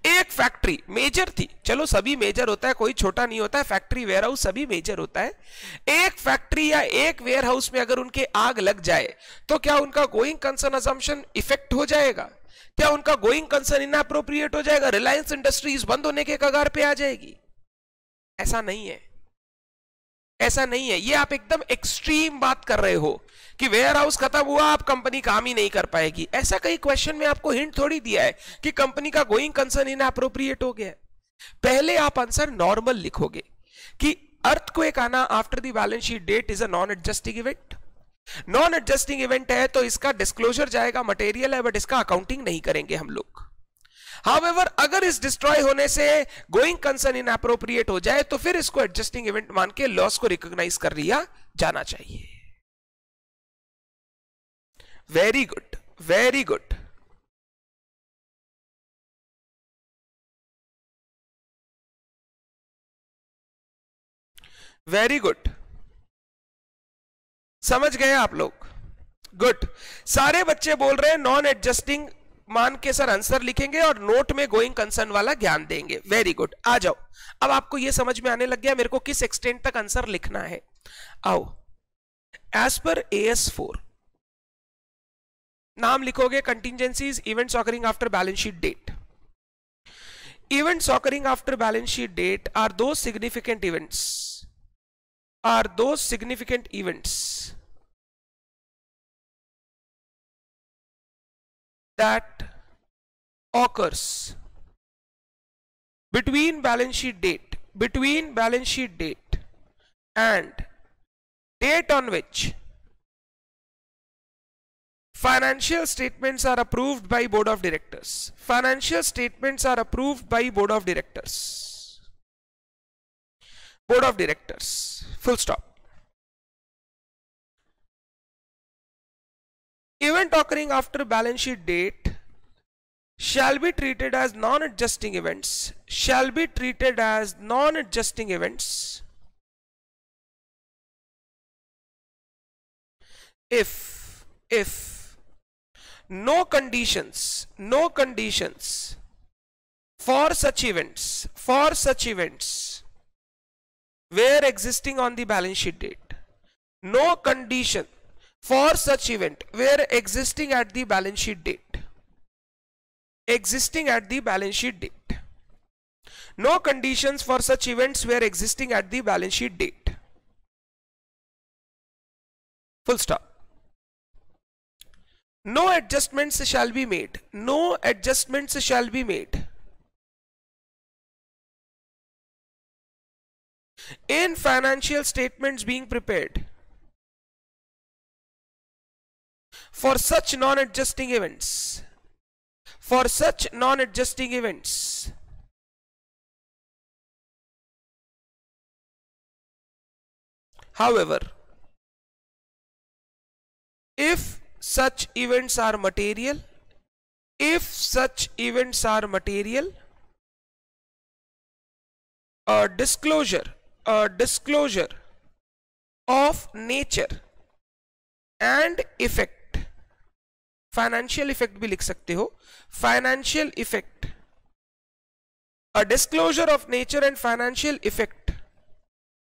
A: एक फैक्ट्री मेजर थी, चलो सभी मेजर होता है, कोई छोटा नहीं होता है, फैक्ट्री वेयर हाउस सभी मेजर होता है। एक फैक्ट्री या एक वेयर हाउस में अगर उनके आग लग जाए तो क्या उनका गोइंग कंसर्न अजम्पशन इफेक्ट हो जाएगा? क्या उनका गोइंग कंसर्न इनअप्रोप्रिएट हो जाएगा? रिलायंस इंडस्ट्रीज बंद होने के कगार पे आ जाएगी? ऐसा नहीं है, ऐसा नहीं है। ये आप एकदम एक्सट्रीम बात कर रहे हो कि वेयर हाउस खत्म हुआ, आप कंपनी काम ही नहीं कर पाएगी। ऐसा कई क्वेश्चन में आपको हिंट थोड़ी दिया है कि कंपनी का गोइंग कंसर्न इनअप्रोप्रिएट हो गया। पहले आप आंसर नॉर्मल लिखोगे कि अर्थक्वेक आना after the balance sheet date is a non adjusting event. Non adjusting event है तो इसका डिस्क्लोजर जाएगा, मटेरियल है, बट इसका अकाउंटिंग नहीं करेंगे हम लोग। हाउएवर अगर इस डिस्ट्रॉय होने से गोइंग कंसर्न इनअप्रोप्रिएट हो जाए तो फिर इसको एडजस्टिंग इवेंट मान के लॉस को रिकॉग्नाइज कर लिया जाना चाहिए। Very good, very good. Very good, समझ गए आप लोग? गुड। सारे बच्चे बोल रहे हैं नॉन एडजस्टिंग मान के सर आंसर लिखेंगे और नोट में गोइंग कंसर्न वाला ज्ञान देंगे। वेरी गुड, आ जाओ। अब आपको यह समझ में आने लग गया मेरे को किस एक्सटेंट तक आंसर लिखना है। आओ, एज पर AS4 नाम लिखोगे contingencies, events occurring after balance sheet date. Events occurring after balance sheet date are those significant events, are those significant events that occurs between balance sheet date and date on which financial statements are approved by board of directors. Financial statements are approved by board of directors. Board of directors, full stop. Event occurring after balance sheet date shall be treated as non-adjusting events, shall be treated as non-adjusting events if no conditions for such events were existing on the balance sheet date. No condition for such event were existing at the balance sheet date. No conditions for such events were existing at the balance sheet date. full stop. No adjustments shall be made. No adjustments shall be made in financial statements being prepared for such non-adjusting events. For such non-adjusting events. However, if such events are material, a disclosure of nature and effect, financial effect भी लिख सकते हो, financial effect, a disclosure of nature and financial effect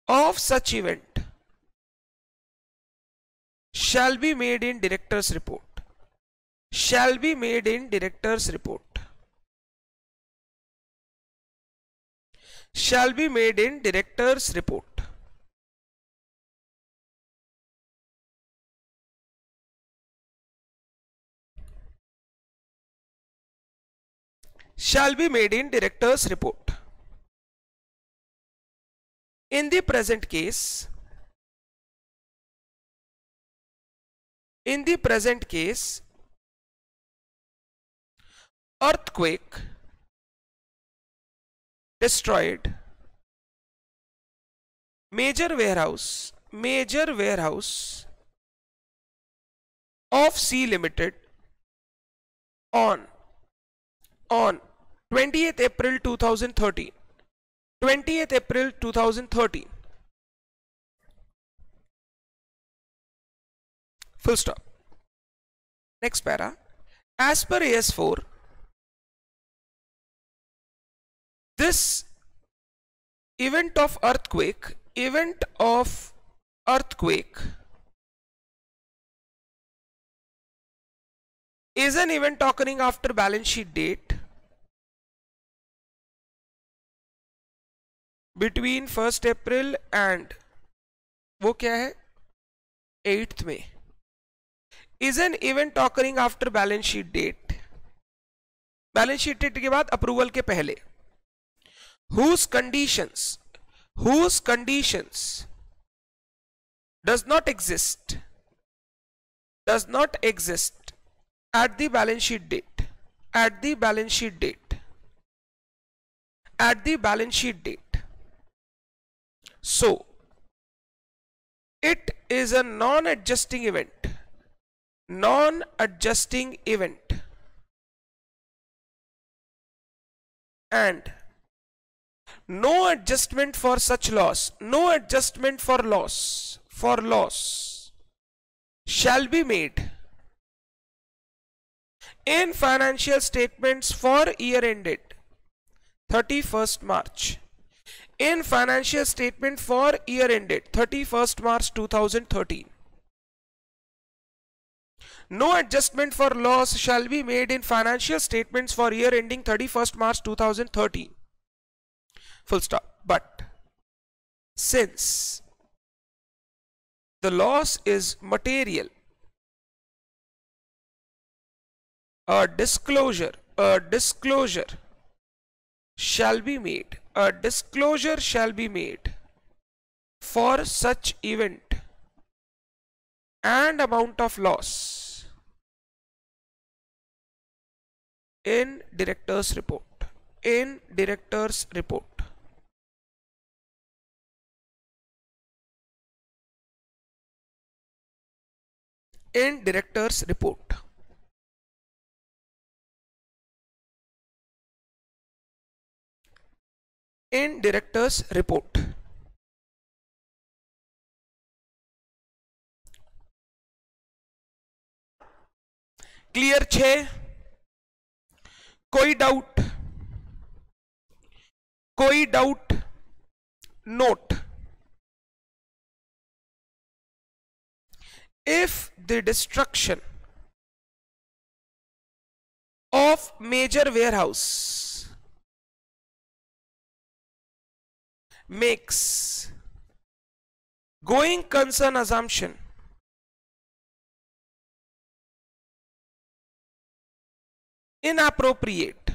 A: of such event shall be made in director's report. Shall be made in director's report. Shall be made in director's report. Shall be made in director's report. In the present case, earthquake destroyed major warehouse of Sea Limited on 20th April 2013. 20th April 2013. Full stop. Next para. As per AS4, this event of earthquake is an event occurring after balance sheet date between 1st April and वो क्या है 8th May, is an event occurring after balance sheet date, balance sheet date के बाद approval के पहले, whose conditions does not exist at the balance sheet date, so it is a non-adjusting event, and no adjustment for such loss, shall be made in financial statements for year ended 31st March. In financial statement for year ended 31st March 2013. No adjustment for loss shall be made in financial statements for year ending 31st March 2013. Full stop. But since the loss is material, a disclosure shall be made. A disclosure shall be made for such event and amount of loss in director's report. In director's report. In director's report. In director's report. Clear 6? कोई doubt? Note, if the destruction of major warehouse makes going concern assumption inappropriate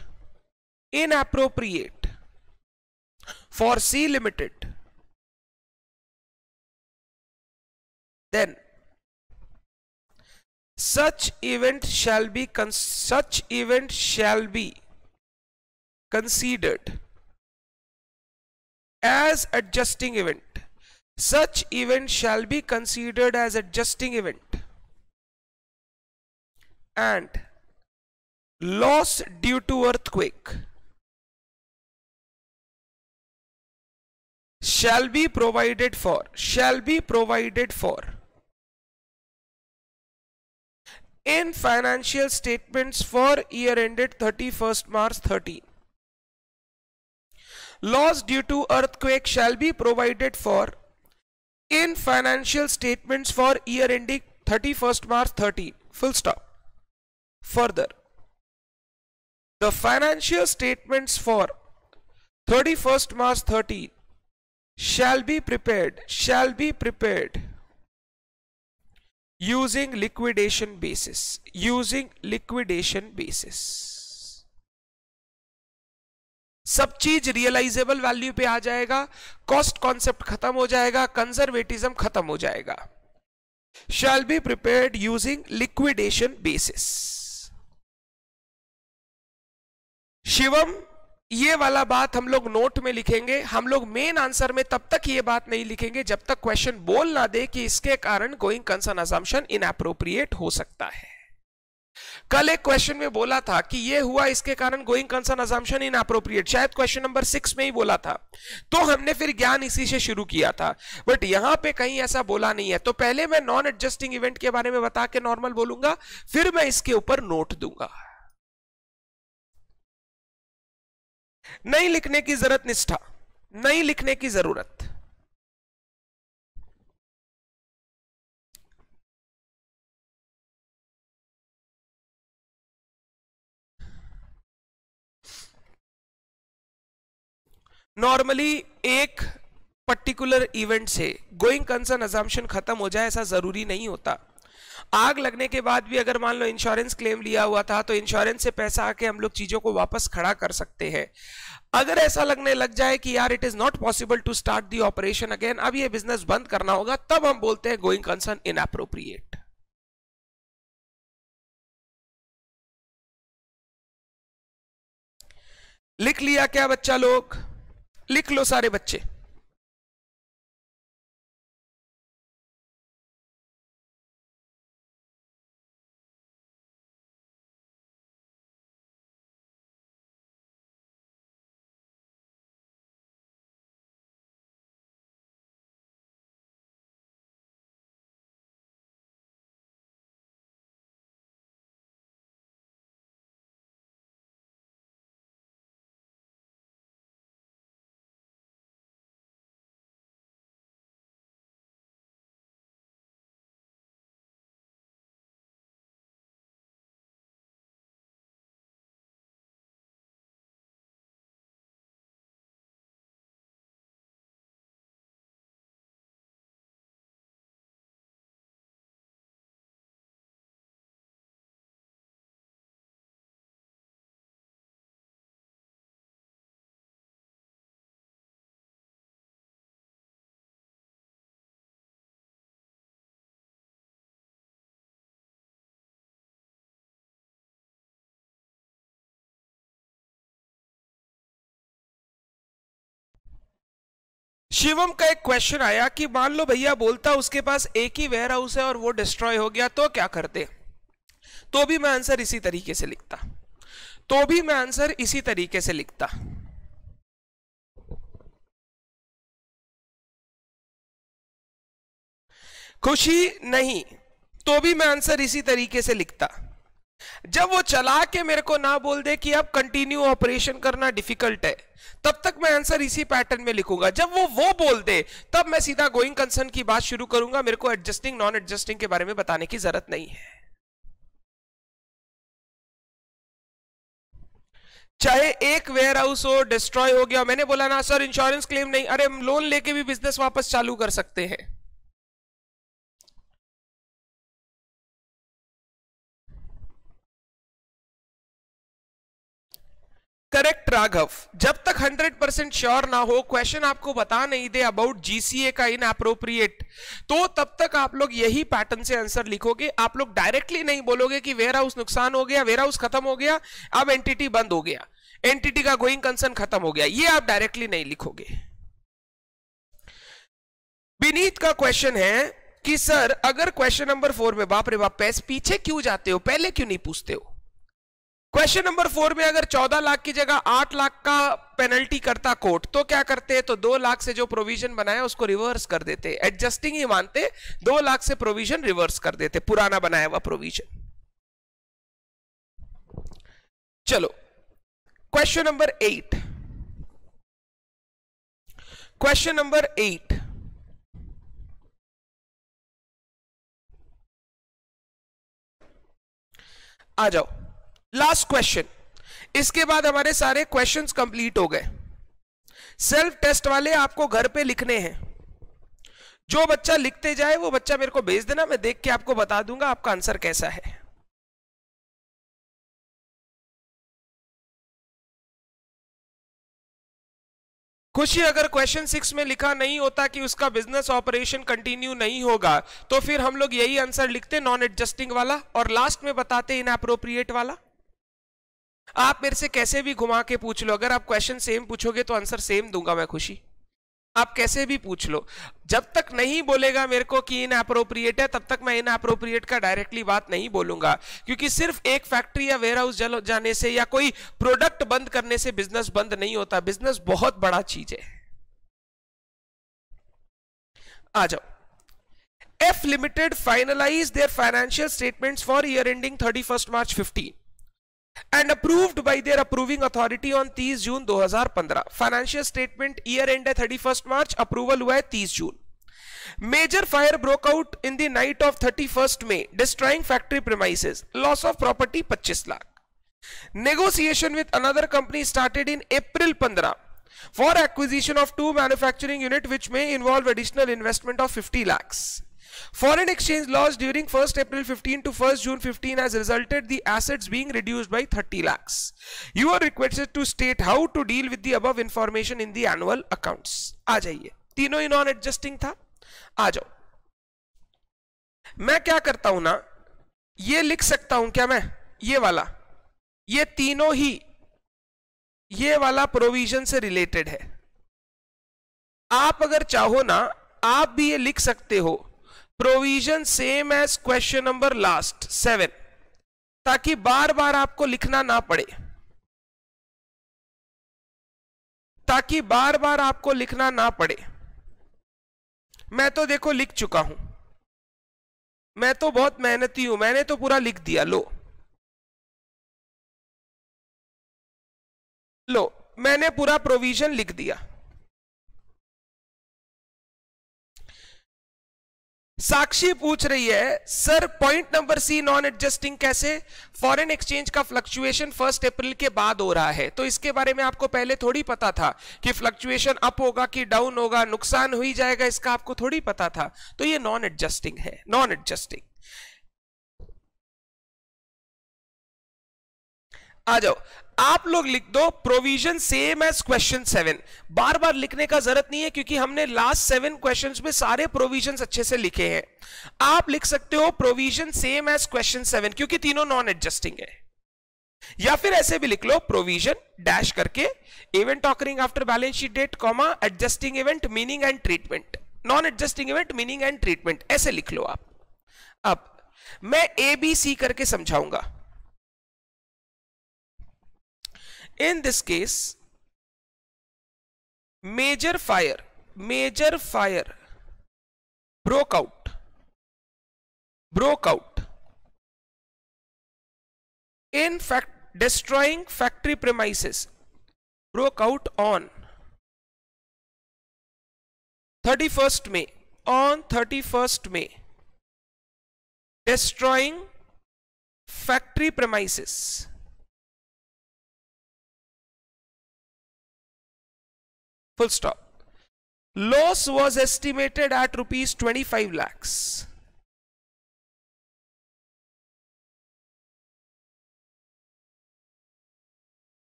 A: for C Limited, then such event shall be considered as adjusting event. Such event shall be considered as adjusting event, and loss due to earthquake shall be provided for in financial statements for year ended 31st March 13. Loss due to earthquake shall be provided for in financial statements for year ending 31st March 13. Full stop. Further, the financial statements for 31st March 13 shall be prepared using liquidation basis. सब चीज realisable value पे आ जाएगा, cost concept खत्म हो जाएगा, conservatism खत्म हो जाएगा. Shall be prepared using liquidation basis. Shivam, ये वाला बात हम लोग नोट में लिखेंगे. हम लोग मेन आंसर में तब तक ये बात नहीं लिखेंगे जब तक क्वेश्चन बोल ना दे कि इसके कारण गोइंग कंसर्न अजम्पशन इनएप्रोप्रिएट हो सकता है. कल एक क्वेश्चन में बोला था कि ये हुआ, इसके कारण गोइंग कंसर्न अजम्पशन इनएप्रोप्रिएट, शायद क्वेश्चन नंबर 6 में ही बोला था. तो हमने फिर ज्ञान इसी से शुरू किया था, बट यहां पे कहीं ऐसा बोला नहीं है. तो पहले मैं नॉन एडजस्टिंग इवेंट के बारे में बता के नॉर्मल बोलूंगा, फिर मैं इसके ऊपर नोट दूंगा. नहीं लिखने की जरूरत निष्ठा, नहीं लिखने की जरूरत. नॉर्मली एक पर्टिकुलर इवेंट से गोइंग कंसर्न अजम्पशन खत्म हो जाए ऐसा जरूरी नहीं होता. आग लगने के बाद भी अगर मान लो इंश्योरेंस क्लेम लिया हुआ था तो इंश्योरेंस से पैसा आके हम लोग चीजों को वापस खड़ा कर सकते हैं. अगर ऐसा लगने लग जाए कि यार it is not possible to start the operation again, अब ये बिजनेस बंद करना होगा, तब हम बोलते हैं गोइंग कंसर्न इनएप्रोप्रिएट. लिख लिया क्या बच्चा लोग? लिख लो सारे बच्चे. शिवम का एक क्वेश्चन आया कि मान लो भैया बोलता उसके पास एक ही वेयर हाउस है और वो डिस्ट्रॉय हो गया तो क्या करते? तो भी मैं आंसर इसी तरीके से लिखता. खुशी नहीं, तो भी मैं आंसर इसी तरीके से लिखता. जब वो चला के मेरे को ना बोल दे कि अब कंटिन्यू ऑपरेशन करना डिफिकल्ट है, तब तक मैं आंसर इसी पैटर्न में लिखूंगा. जब वो बोल दे तब मैं सीधा गोइंग कंसर्न की बात शुरू करूंगा. मेरे को एडजस्टिंग नॉन एडजस्टिंग के बारे में बताने की जरूरत नहीं है. चाहे एक वेयर हाउस हो डिस्ट्रॉय हो गया, मैंने बोला ना सर इंश्योरेंस क्लेम नहीं, अरे हम लोन लेके भी बिजनेस वापस चालू कर सकते हैं. करेक्ट राघव। जब तक 100% श्योर ना हो, क्वेश्चन आपको बता नहीं दे अबाउट जीसीए का इनअप्रोप्रिएट, तो तब तक आप लोग यही पैटर्न से आंसर लिखोगे। आप लोग डायरेक्टली नहीं बोलोगे कि वेयर हाउस नुकसान हो गया, वेयर हाउस खत्म हो गया, अब एंटिटी बंद हो गया, एंटिटी का गोइंग कंसर्न खत्म हो गया, ये आप डायरेक्टली नहीं लिखोगे। विनीत का क्वेश्चन है कि सर अगर क्वेश्चन नंबर 4 में, बाप रे बाप, पीछे क्यों जाते हो, पहले क्यों नहीं पूछते हो? क्वेश्चन नंबर 4 में अगर 14 लाख की जगह 8 लाख का पेनल्टी करता कोर्ट, तो क्या करते हैं? तो 2 लाख से जो प्रोविजन बनाया उसको रिवर्स कर देते, एडजस्टिंग ही मानते, 2 लाख से प्रोविजन रिवर्स कर देते, पुराना बनाया हुआ प्रोविजन। चलो क्वेश्चन नंबर 8, क्वेश्चन नंबर 8, आ जाओ, लास्ट क्वेश्चन। इसके बाद हमारे सारे क्वेश्चंस कंप्लीट हो गए। सेल्फ टेस्ट वाले आपको घर पे लिखने हैं। जो बच्चा लिखते जाए वो बच्चा मेरे को भेज देना, मैं देख के आपको बता दूंगा आपका आंसर कैसा है। खुशी, अगर क्वेश्चन 6 में लिखा नहीं होता कि उसका बिजनेस ऑपरेशन कंटिन्यू नहीं होगा, तो फिर हम लोग यही आंसर लिखते, नॉन एडजस्टिंग वाला, और लास्ट में बताते इनअप्रोप्रिएट वाला। आप मेरे से कैसे भी घुमा के पूछ लो, अगर आप क्वेश्चन सेम पूछोगे तो आंसर सेम दूंगा मैं। खुशी, आप कैसे भी पूछ लो, जब तक नहीं बोलेगा मेरे को कि इनअप्रोप्रिएट है, तब तक मैं इनअप्रोप्रिएट का डायरेक्टली बात नहीं बोलूंगा, क्योंकि सिर्फ एक फैक्ट्री या वेयर हाउस जाने से या कोई प्रोडक्ट बंद करने से बिजनेस बंद नहीं होता। बिजनेस बहुत बड़ा चीज है। आ जाओ। F limited finalise their financial statements for year ending 31 March 15 and approved by their approving authority on 30 June 2015। Financial statement year end है 31 मार्च, अप्रूवल हुआ है 30 June. Major fire broke out in the night of 31 May, destroying factory premises, loss of property 25 lakh. Negotiation with another company started in April 15 for acquisition of 2 manufacturing unit which में involve additional investment of 50 lakhs। Foreign exchange loss during 1st April 15 to 1st June 15 has resulted the assets being reduced by 30 lakhs. You are requested to state how to deal with the above information in the annual accounts. आ जाइए, तीनों ही non adjusting था। आ जाओ, मैं क्या करता हूं ना, ये लिख सकता हूं क्या मैं, ये वाला, ये तीनों ही ये वाला प्रोविजन से रिलेटेड है। आप अगर चाहो ना, आप भी ये लिख सकते हो, provision same as question number last 7, ताकि बार बार आपको लिखना ना पड़े, ताकि बार बार आपको लिखना ना पड़े। मैं तो देखो लिख चुका हूं, मैं तो बहुत मेहनती हूं, मैंने तो पूरा लिख दिया। लो मैंने पूरा प्रोविजन लिख दिया। साक्षी पूछ रही है sir point number C non adjusting कैसे? फॉरेन एक्सचेंज का फ्लक्चुएशन 1 अप्रैल के बाद हो रहा है, तो इसके बारे में आपको पहले थोड़ी पता था कि फ्लक्चुएशन अप होगा कि डाउन होगा, नुकसान हो ही जाएगा, इसका आपको थोड़ी पता था, तो ये नॉन एडजस्टिंग है, नॉन एडजस्टिंग। आ जाओ, आप लोग लिख दो प्रोविजन सेम एज क्वेश्चन 7। बार बार लिखने का जरूरत नहीं है, क्योंकि हमने लास्ट 7 क्वेश्चंस में सारे प्रोविजंस अच्छे से लिखे हैं। आप लिख सकते हो प्रोविजन सेम एज क्वेश्चन 7, क्योंकि तीनों नॉन एडजस्टिंग है। या फिर ऐसे भी लिख लो, प्रोविजन डैश करके event occurring after balance sheet date, comma adjusting event meaning and treatment, non adjusting event meaning and treatment, ऐसे लिख लो आप। अब मैं ABC करके समझाऊंगा। In this case, major fire broke out in fact destroying factory premises, broke out on 31st May, on 31st May, destroying factory premises, full stop. Loss was estimated at rupees 25 lakhs.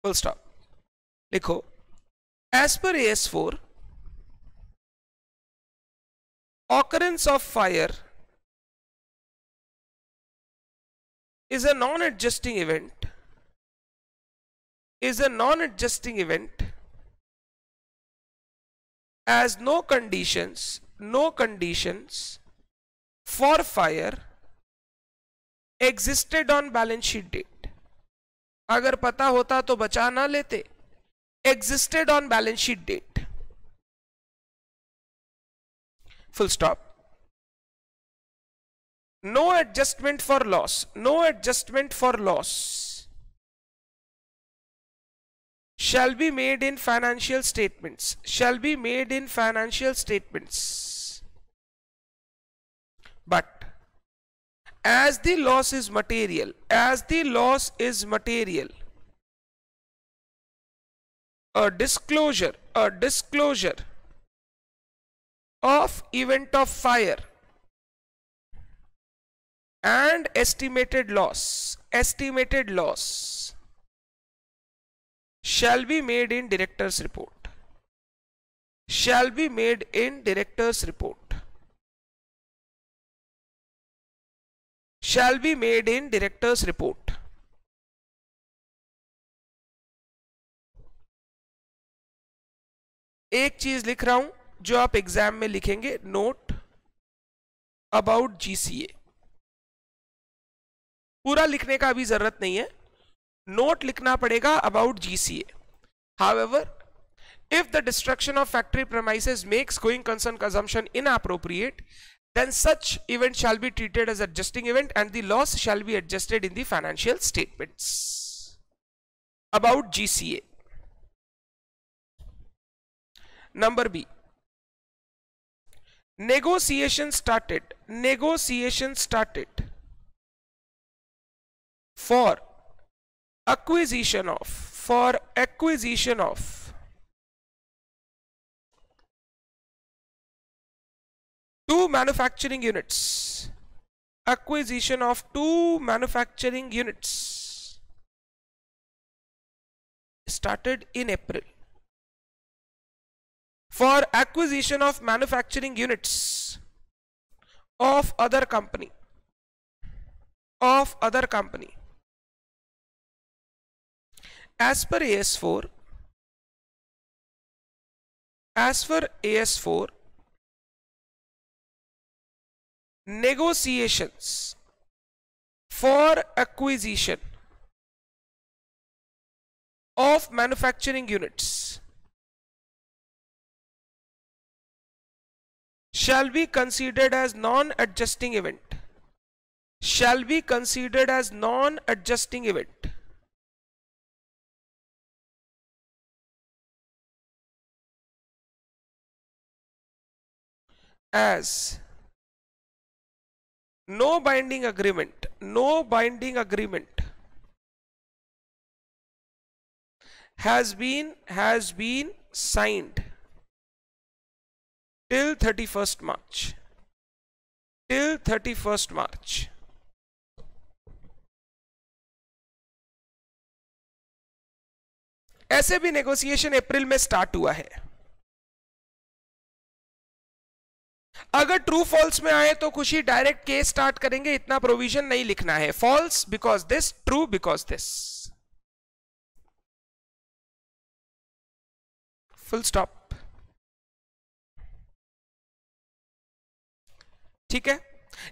A: Full stop. लिखो, as per AS4 occurrence of fire is a non-adjusting event, as no conditions for fire existed on balance sheet date. अगर पता होता तो बचा ना लेते. Existed on balance sheet date. Full stop. No adjustment for loss. No adjustment for loss shall be made in financial statements. Shall be made in financial statements. But as the loss is material, a disclosure of event of fire and estimated loss shall be made in director's report. Shall be made in director's report. Shall be made in director's report. एक चीज लिख रहा हूं जो आप exam में लिखेंगे, note about GCA. पूरा लिखने का अभी जरूरत नहीं है, नोट लिखना पड़ेगा about GCA. However, if the destruction of factory premises makes going concern consumption inappropriate, then such event shall be treated as adjusting event and the loss shall be adjusted in the financial statements. About GCA. Number B. Negotiation started for acquisition of two manufacturing units. Acquisition of two manufacturing units started in April. For acquisition of manufacturing units of other company. As per AS4, negotiations for acquisition of manufacturing units shall be considered as non-adjusting event. Shall be considered as non-adjusting event. As no binding agreement has been signed till 31st March. ऐसे भी negotiation अप्रैल में start हुआ है. अगर true false में आए तो खुशी डायरेक्ट केस स्टार्ट करेंगे, इतना प्रोविजन नहीं लिखना है. False because this, true because this. Full stop. ठीक है,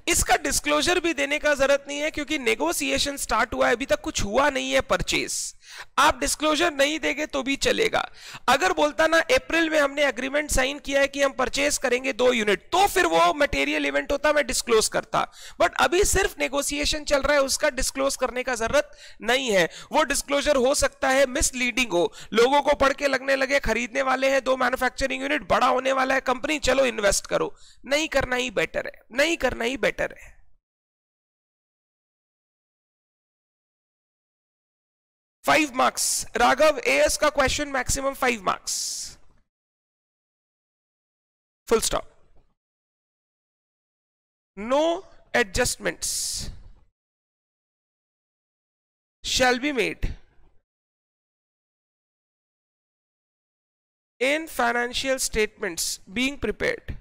A: इसका डिस्क्लोजर भी देने का जरूरत नहीं है क्योंकि नेगोशिएशन स्टार्ट हुआ है, अभी तक कुछ हुआ नहीं है परचेज. आप डिस्क्लोजर नहीं देंगे तो भी चलेगा. अगर बोलता ना अप्रैल में हमने एग्रीमेंट साइन किया है कि हम परचेज करेंगे 2 यूनिट, तो फिर वो मटेरियल इवेंट होता, मैं डिस्क्लोज करता. बट अभी सिर्फ नेगोशिएशन चल रहा है, उसका डिस्क्लोज करने का जरूरत नहीं है. वो डिस्क्लोजर हो सकता है मिसलीडिंग हो, लोगों को पढ़ के लगने लगे खरीदने वाले हैं 2 मैन्युफैक्चरिंग यूनिट, बड़ा होने वाला है कंपनी, चलो इन्वेस्ट करो. नहीं करना ही बेटर है. 5 marks. राघव, AS का question maximum 5 marks. Full stop. No adjustments shall be made in financial statements being prepared.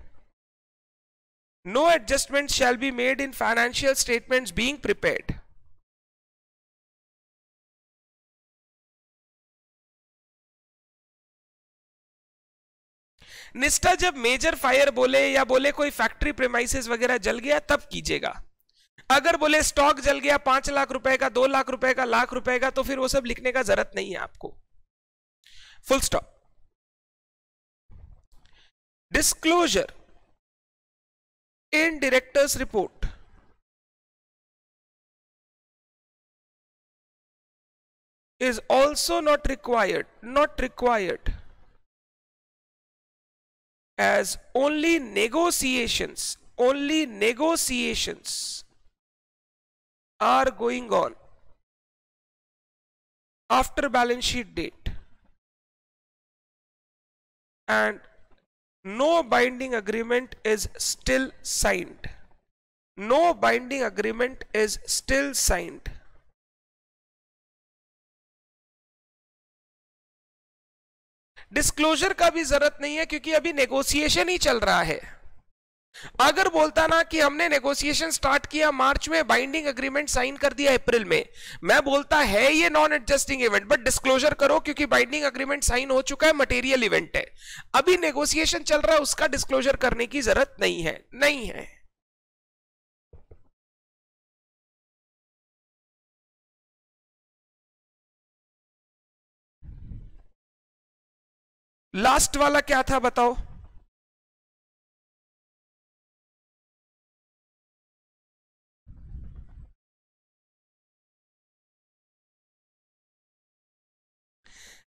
A: No adjustments shall be made in financial statements being prepared. निष्ठा जब मेजर फायर बोले या बोले कोई फैक्ट्री प्रेमाइसेस वगैरह जल गया तब कीजिएगा. अगर बोले स्टॉक जल गया 5 लाख रुपए का, 2 लाख रुपए का, लाख रुपए का, तो फिर वो सब लिखने का जरूरत नहीं है आपको. Full stop. Disclosure in director's report is also not required as only negotiations are going on after balance sheet date and no binding agreement is still signed. No binding agreement is still signed. Disclosure का भी जरूरत नहीं है क्योंकि अभी negotiation ही चल रहा है. अगर बोलता ना कि हमने नेगोशिएशन स्टार्ट किया मार्च में, बाइंडिंग अग्रीमेंट साइन कर दिया अप्रैल में, मैं बोलता है ये non adjusting event, but disclosure करो क्योंकि बाइंडिंग अग्रीमेंट साइन हो चुका है, मटेरियल इवेंट है. अभी नेगोशिएशन चल रहा है, उसका डिस्क्लोजर करने की जरूरत नहीं है. लास्ट वाला क्या था बताओ?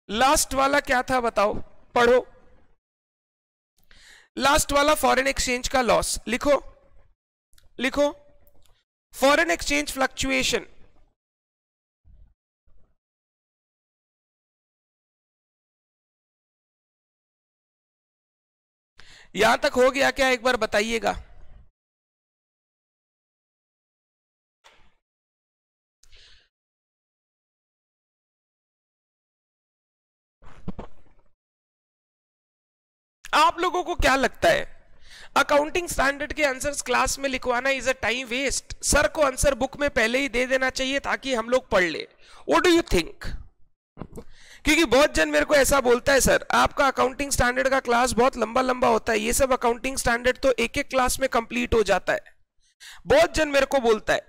A: लास्ट वाला क्या था बताओ, पढ़ो. लास्ट वाला फॉरेन एक्सचेंज का लॉस. लिखो फॉरेन एक्सचेंज फ्लक्चुएशन. यहां तक हो गया क्या? एक बार बताइएगा. आप लोगों को क्या लगता है अकाउंटिंग स्टैंडर्ड के आंसर्स क्लास में लिखवाना is a time waste? Sir को आंसर बुक में पहले ही दे देना चाहिए ताकि हम लोग पढ़ ले. What do you think? क्योंकि बहुत जन मेरे को ऐसा बोलता है, सर आपका अकाउंटिंग स्टैंडर्ड का क्लास बहुत लंबा होता है, ये सब अकाउंटिंग स्टैंडर्ड तो एक क्लास में कंप्लीट हो जाता है. बहुत जन मेरे को बोलता है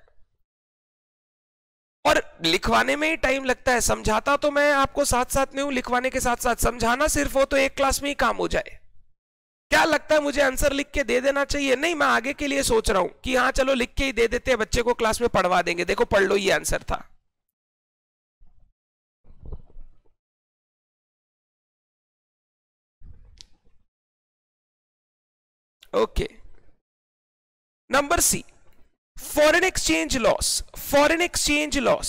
A: और लिखवाने में ही टाइम लगता है. समझाता तो मैं आपको साथ साथ में हूं, लिखवाने के साथ साथ. समझाना सिर्फ हो तो एक क्लास में ही काम हो जाए. क्या लगता है मुझे आंसर लिख के दे देना चाहिए? नहीं, मैं आगे के लिए सोच रहा हूं कि हाँ चलो लिख के ही दे देते हैं, बच्चे को क्लास में पढ़वा देंगे, देखो पढ़ लो ये आंसर था. Okay. Number C, foreign exchange loss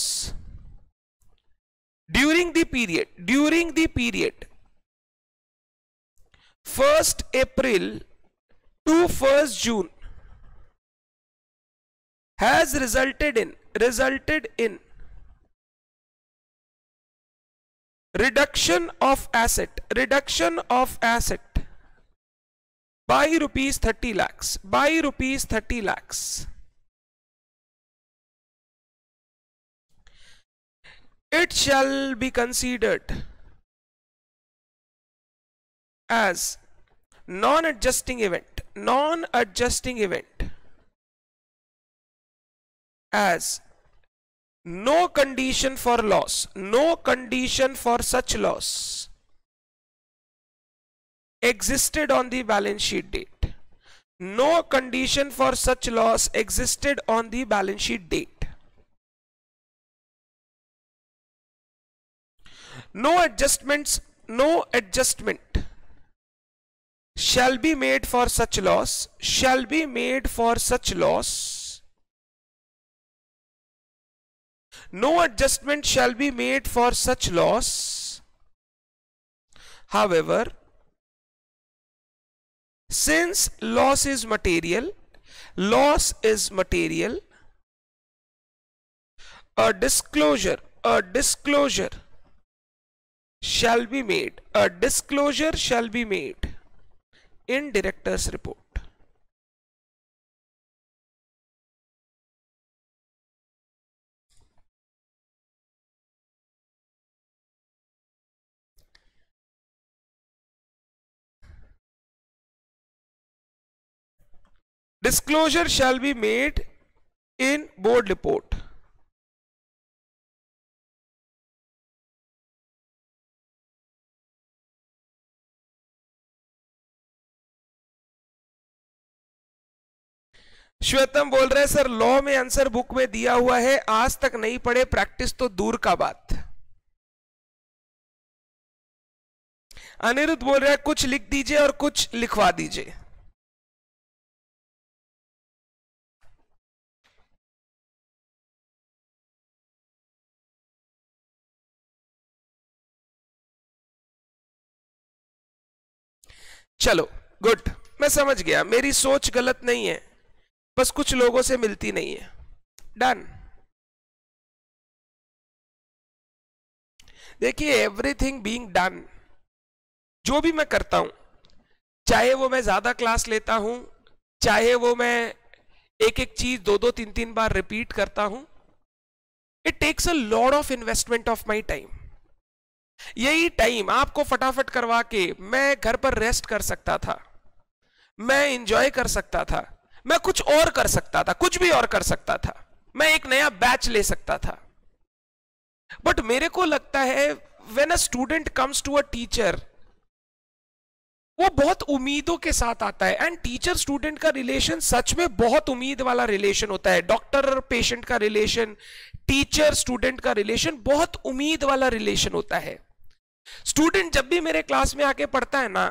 A: during the period 1st April to 1st June has resulted in reduction of asset by rupees 30 lakhs. It shall be considered as non-adjusting event as no condition for such loss existed on the balance sheet date. No condition for such loss existed on the balance sheet date. No adjustment shall be made for such loss. No adjustment shall be made for such loss. However, since loss is material, a disclosure shall be made, a disclosure shall be made in director's report. Disclosure shall be made in board report. Shwetam बोल रहे हैं sir law में answer book में दिया हुआ है, आज तक नहीं पढ़े, प्रैक्टिस तो दूर का बात। अनिरुद्ध बोल रहे हैं कुछ लिख दीजिए और कुछ लिखवा दीजिए। चलो गुड, मैं समझ गया, मेरी सोच गलत नहीं है, बस कुछ लोगों से मिलती नहीं है। डन। देखिए एवरीथिंग बीइंग डन, जो भी मैं करता हूं, चाहे वो मैं ज्यादा क्लास लेता हूं, चाहे वो मैं एक एक चीज दो दो तीन तीन बार रिपीट करता हूं, it takes a lot of investment of my time. यही टाइम आपको फटाफट करवा के मैं घर पर रेस्ट कर सकता था, मैं एंजॉय कर सकता था, मैं कुछ और कर सकता था, कुछ भी और कर सकता था, मैं एक नया बैच ले सकता था। बट मेरे को लगता है when a student comes to a teacher, वो बहुत उम्मीदों के साथ आता है। एंड टीचर स्टूडेंट का रिलेशन सच में बहुत उम्मीद वाला रिलेशन होता है। डॉक्टर और पेशेंट का रिलेशन, टीचर स्टूडेंट का रिलेशन बहुत उम्मीद वाला रिलेशन होता है। स्टूडेंट जब भी मेरे क्लास में आके पढ़ता है ना,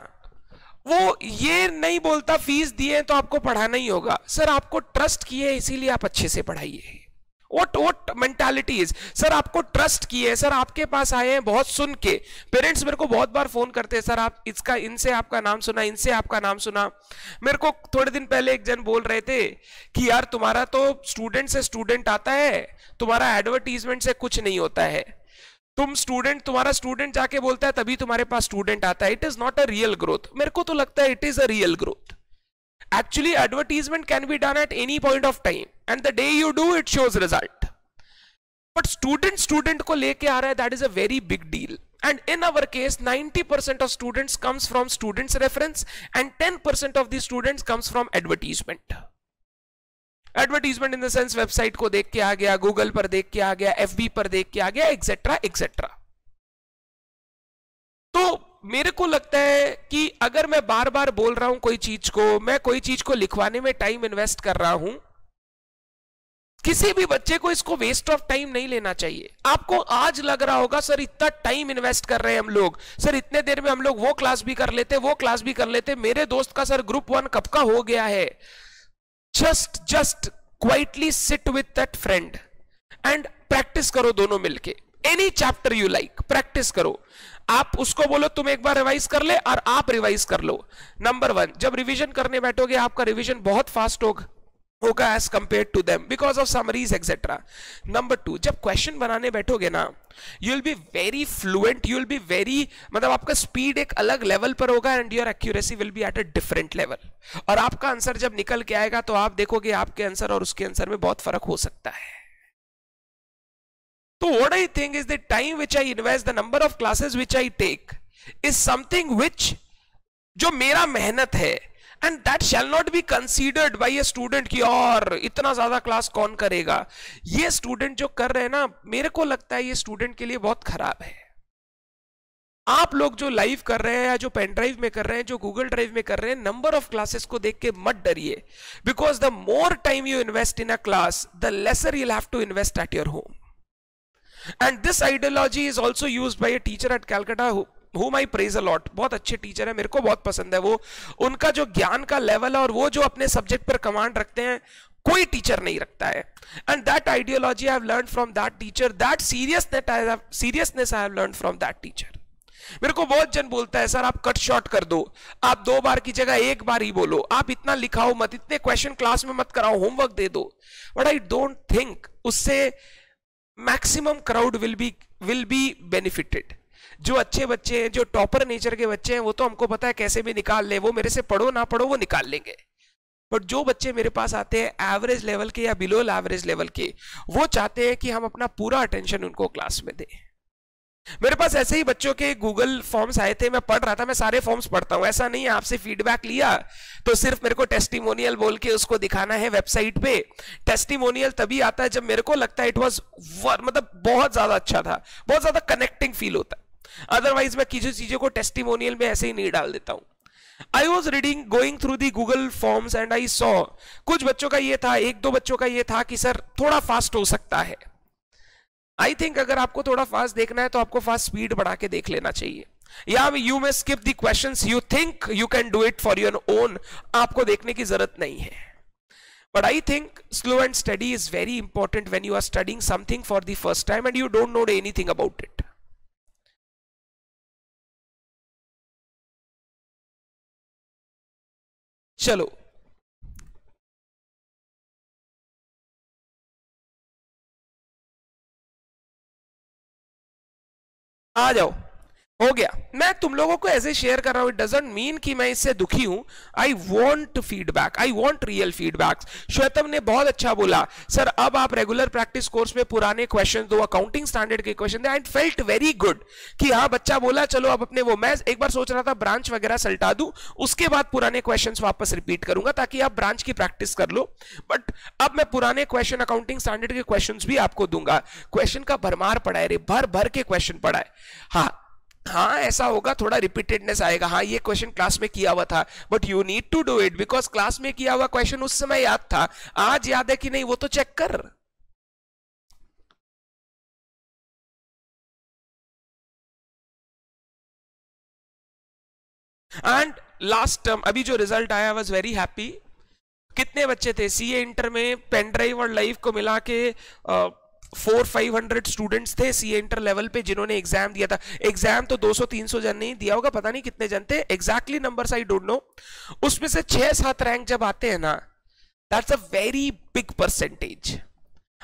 A: वो ये नहीं बोलता फीस दिए तो आपको पढ़ाना ही होगा। सर आपको ट्रस्ट किए इसीलिए आप अच्छे से पढ़ाइए। what मेंटालिटी इज, सर आपको ट्रस्ट किए, सर आपके पास आए हैं बहुत सुन के। पेरेंट्स मेरे को बहुत बार फोन करते हैं, सर आप इसका, इनसे आपका नाम सुना, इनसे आपका नाम सुना। मेरे को थोड़े दिन पहले एक जन बोल रहे थे कि यार तुम्हारा तो स्टूडेंट से स्टूडेंट आता है, तुम्हारा एडवर्टीजमेंट से कुछ नहीं होता है, तुम स्टूडेंट, तुम्हारा स्टूडेंट जाके बोलता है तभी तुम्हारे पास स्टूडेंट आता है। It is not a real growth. मेरे को तो लगता है it is a real growth. Actually, advertisement can be done at any point of time, and the day you do, it shows result. But student को लेके आ रहा है, that is a very big deal. And in our case, 90% of students comes from students reference, and 10% of the students comes from advertisement. Advertisement in the sense website को देख के आ गया, Google पर देख के आ गया, FB पर देख के आ गया, etc. etc. तो मेरे को लगता है कि अगर मैं बार बार बोल रहा हूं कोई चीज को, मैं कोई चीज को लिखवाने में टाइम इन्वेस्ट कर रहा हूं, किसी भी बच्चे को इसको वेस्ट ऑफ टाइम नहीं लेना चाहिए। आपको आज लग रहा होगा सर इतना टाइम इन्वेस्ट कर रहे हैं हम लोग, सर इतने देर में हम लोग वो क्लास भी कर लेते, वो क्लास भी कर लेते, मेरे दोस्त का सर ग्रुप 1 कब का हो गया है। Just quietly sit with that friend and practice करो दोनों मिलके। Any chapter you like, practice करो। आप उसको बोलो तुम एक बार रिवाइज कर ले और आप रिवाइज कर लो। नंबर 1, जब रिवीजन करने बैठोगे आपका रिवीजन बहुत फास्ट होगा as compare to them because of summaries etcetera. Number 2, जब क्वेश्चन बनाने बैठोगे ना, you will be very fluent, you will be very, मतलब आपका स्पीड एक अलग लेवल पर होगा and your accuracy will be at a different level. और आपका आंसर जब निकल के आएगा तो आप देखोगे आपके आंसर और उसके आंसर में बहुत फर्क हो सकता है। So what I think is the time which I invest, the number of classes which I take is something which जो मेरा मेहनत है, and that shall not be considered by a student कि और इतना ज्यादा क्लास कौन करेगा। ये स्टूडेंट जो कर रहे हैं ना, मेरे को लगता है ये स्टूडेंट के लिए बहुत खराब है। आप लोग जो लाइव कर रहे हैं या जो पेन ड्राइव में कर रहे हैं, जो गूगल ड्राइव में कर रहे हैं, नंबर ऑफ क्लासेस को देख के मत डरिए, because the more time you invest in a class the lesser you have to invest at your home. And this ideology is also used by a teacher at Calcutta whom I praise a lot. बहुत अच्छे teacher है, मेरे को बहुत पसंद है वो। उनका जो ज्ञान का लेवल है और वो जो अपने सब्जेक्ट पर कमांड रखते हैं, कोई टीचर नहीं रखता है। And that ideology I have learned from that teacher. That seriousness I have learned from that teacher. मेरे को बहुत जन बोलता है सर आप कट शॉर्ट कर दो, आप 2 बार की जगह 1 बार ही बोलो, आप इतना लिखाओ मत, इतने क्वेश्चन क्लास में मत कराओ, होमवर्क दे दो। बट आई डोंट थिंक उससे maximum crowd will be benefited. जो अच्छे बच्चे हैं, जो टॉपर नेचर के बच्चे हैं, वो तो हमको पता है कैसे भी निकाल ले, वो मेरे से पढ़ो ना पढ़ो वो निकाल लेंगे। बट जो बच्चे मेरे पास आते हैं एवरेज लेवल के या बिलो एवरेज लेवल के, वो चाहते हैं कि हम अपना पूरा अटेंशन उनको क्लास में दें। मेरे पास ऐसे ही बच्चों के गूगल फॉर्म्स आए थे, मैं पढ़ रहा था, मैं सारे फॉर्म्स पढ़ता हूं, ऐसा नहीं है आपसे फीडबैक लिया तो सिर्फ मेरे को टेस्टिमोनियल बोल के उसको दिखाना है वेबसाइट पे। टेस्टिमोनियल तभी आता है जब मेरे को लगता है इट वाज मतलब बहुत ज्यादा अच्छा था, बहुत ज्यादा कनेक्टिंग फील होता है, अदरवाइज मैं किसी चीजों को टेस्टिमोनियल में ऐसे ही नहीं डाल देता हूं। I was reading going through the Google forms and I saw, कुछ बच्चों का ये था, एक दो बच्चों का ये था कि सर थोड़ा फास्ट हो सकता है। आई थिंक अगर आपको थोड़ा फास्ट देखना है तो आपको फास्ट स्पीड बढ़ा के देख लेना चाहिए, या you may skip the questions, you think you can do it for your own, आपको देखने की जरूरत नहीं है। But I think slow and study is very important when you are studying something for the first time and you don't know anything about it. चलो आ जाओ, हो गया। मैं तुम लोगों को ऐसे शेयर कर रहा हूं, इट डजंट मीन कि मैं इससे दुखी हूं। I want feedback, I want real feedback. Shwetam ने बहुत अच्छा बोला, सर अब आप रेगुलर प्रैक्टिस कोर्स में पुराने क्वेश्चन दो, अकाउंटिंग स्टैंडर्ड के question they. I felt very good कि हाँ बच्चा बोला चलो अब अपने वो, मैं एक बार सोच रहा था ब्रांच वगैरह सल्टा दूं, उसके बाद पुराने क्वेश्चन वापस रिपीट करूंगा ताकि आप ब्रांच की प्रैक्टिस कर लो। बट अब मैं पुराने क्वेश्चन, अकाउंटिंग स्टैंडर्ड के क्वेश्चन भी आपको दूंगा। क्वेश्चन का भरमार पड़ा है रे, भर भर के क्वेश्चन पड़ा है। हाँ ऐसा होगा, थोड़ा रिपीटेडनेस आएगा, हाँ ये क्वेश्चन क्लास में किया हुआ था, but you need to do it because class में किया हुआ क्वेश्चन उस समय याद था, आज याद है कि नहीं वो तो चेक कर। एंड लास्ट टर्म अभी जो रिजल्ट आया, वाज वेरी हैप्पी। कितने बच्चे थे सीए इंटर में, पेन ड्राइव और लाइव को मिला के 400-500 स्टूडेंट्स थे सीए इंटर लेवल पे जिन्होंने एग्जाम दिया था। एग्जाम तो 200-300 जन नहीं दिया होगा, पता नहीं कितने जन थे exactly numbers I don't know. उसमें से 6-7 रैंक जब आते हैं ना, that's a very big percentage.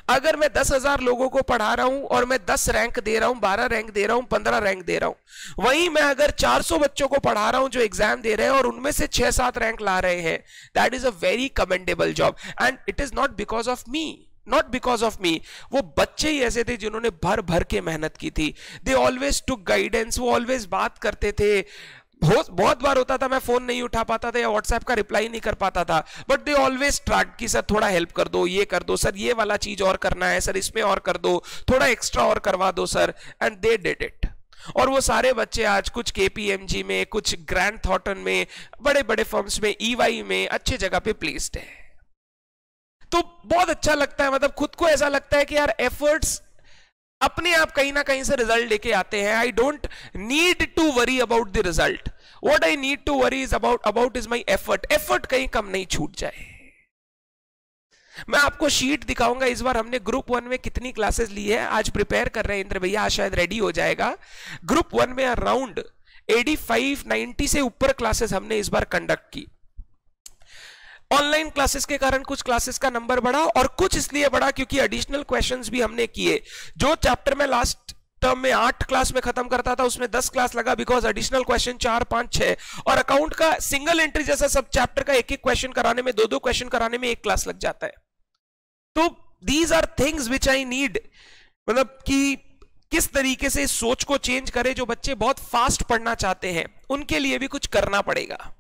A: अगर मैं 10,000 लोगों को पढ़ा रहा हूं और मैं 10 रैंक दे रहा हूं, 12 रैंक दे रहा हूं, 15 रैंक दे रहा हूं, वहीं मैं अगर 400 बच्चों को पढ़ा रहा हूं जो एग्जाम दे रहे हैं और उनमें से 6-7 रैंक ला रहे हैं, that is a very commendable job and it is not because of me, not because of me. वो बच्चे ही ऐसे थे जिन्होंने भर भर के मेहनत की थी। दे ऑलवेज टुक गाइडेंस, वो ऑलवेज बात करते थे। बहुत बार होता था मैं फोन नहीं उठा पाता था या व्हाट्सएप का रिप्लाई नहीं कर पाता था, बट दे ऑलवेज ट्राइड कि सर थोड़ा हेल्प कर दो, ये कर दो सर, ये वाला चीज और करना है सर, इसमें और कर दो, थोड़ा एक्स्ट्रा और करवा दो sir, and they did it. और वो सारे बच्चे आज कुछ केपीएमजी में, कुछ ग्रैंड थॉर्टन में, बड़े बड़े फर्म्स में, ईवाई में अच्छे जगह पे प्लेस्ड है। तो बहुत अच्छा लगता है, मतलब खुद को ऐसा लगता है कि यार एफर्ट्स अपने आप कहीं ना कहीं से रिजल्ट लेके आते हैं। I don't need to worry about the result, what I need to worry is about is my effort. Effort कहीं कम नहीं छूट जाए। मैं आपको शीट दिखाऊंगा, इस बार हमने ग्रुप 1 में कितनी क्लासेस ली है, आज प्रिपेयर कर रहे हैं इंद्र भैया, आज शायद रेडी हो जाएगा। ग्रुप 1 में अराउंड 85-90 से ऊपर क्लासेस हमने इस बार कंडक्ट की। ऑनलाइन क्लासेस के कारण कुछ क्लासेस का नंबर बढ़ा और कुछ इसलिए बढ़ा क्योंकि एडिशनल क्वेश्चंस भी हमने किए। जो चैप्टर में लास्ट टर्म में 8 क्लास में खत्म करता था उसमें 10 क्लास लगा बिकॉज एडिशनल क्वेश्चन 4, 5, 6 और अकाउंट का सिंगल एंट्री जैसा सब चैप्टर का एक क्वेश्चन कराने में, 2 क्वेश्चन कराने में 1 क्लास लग जाता है। तो these are things which I need, मतलब कि किस तरीके से सोच को चेंज करे। जो बच्चे बहुत फास्ट पढ़ना चाहते हैं उनके लिए भी कुछ करना पड़ेगा।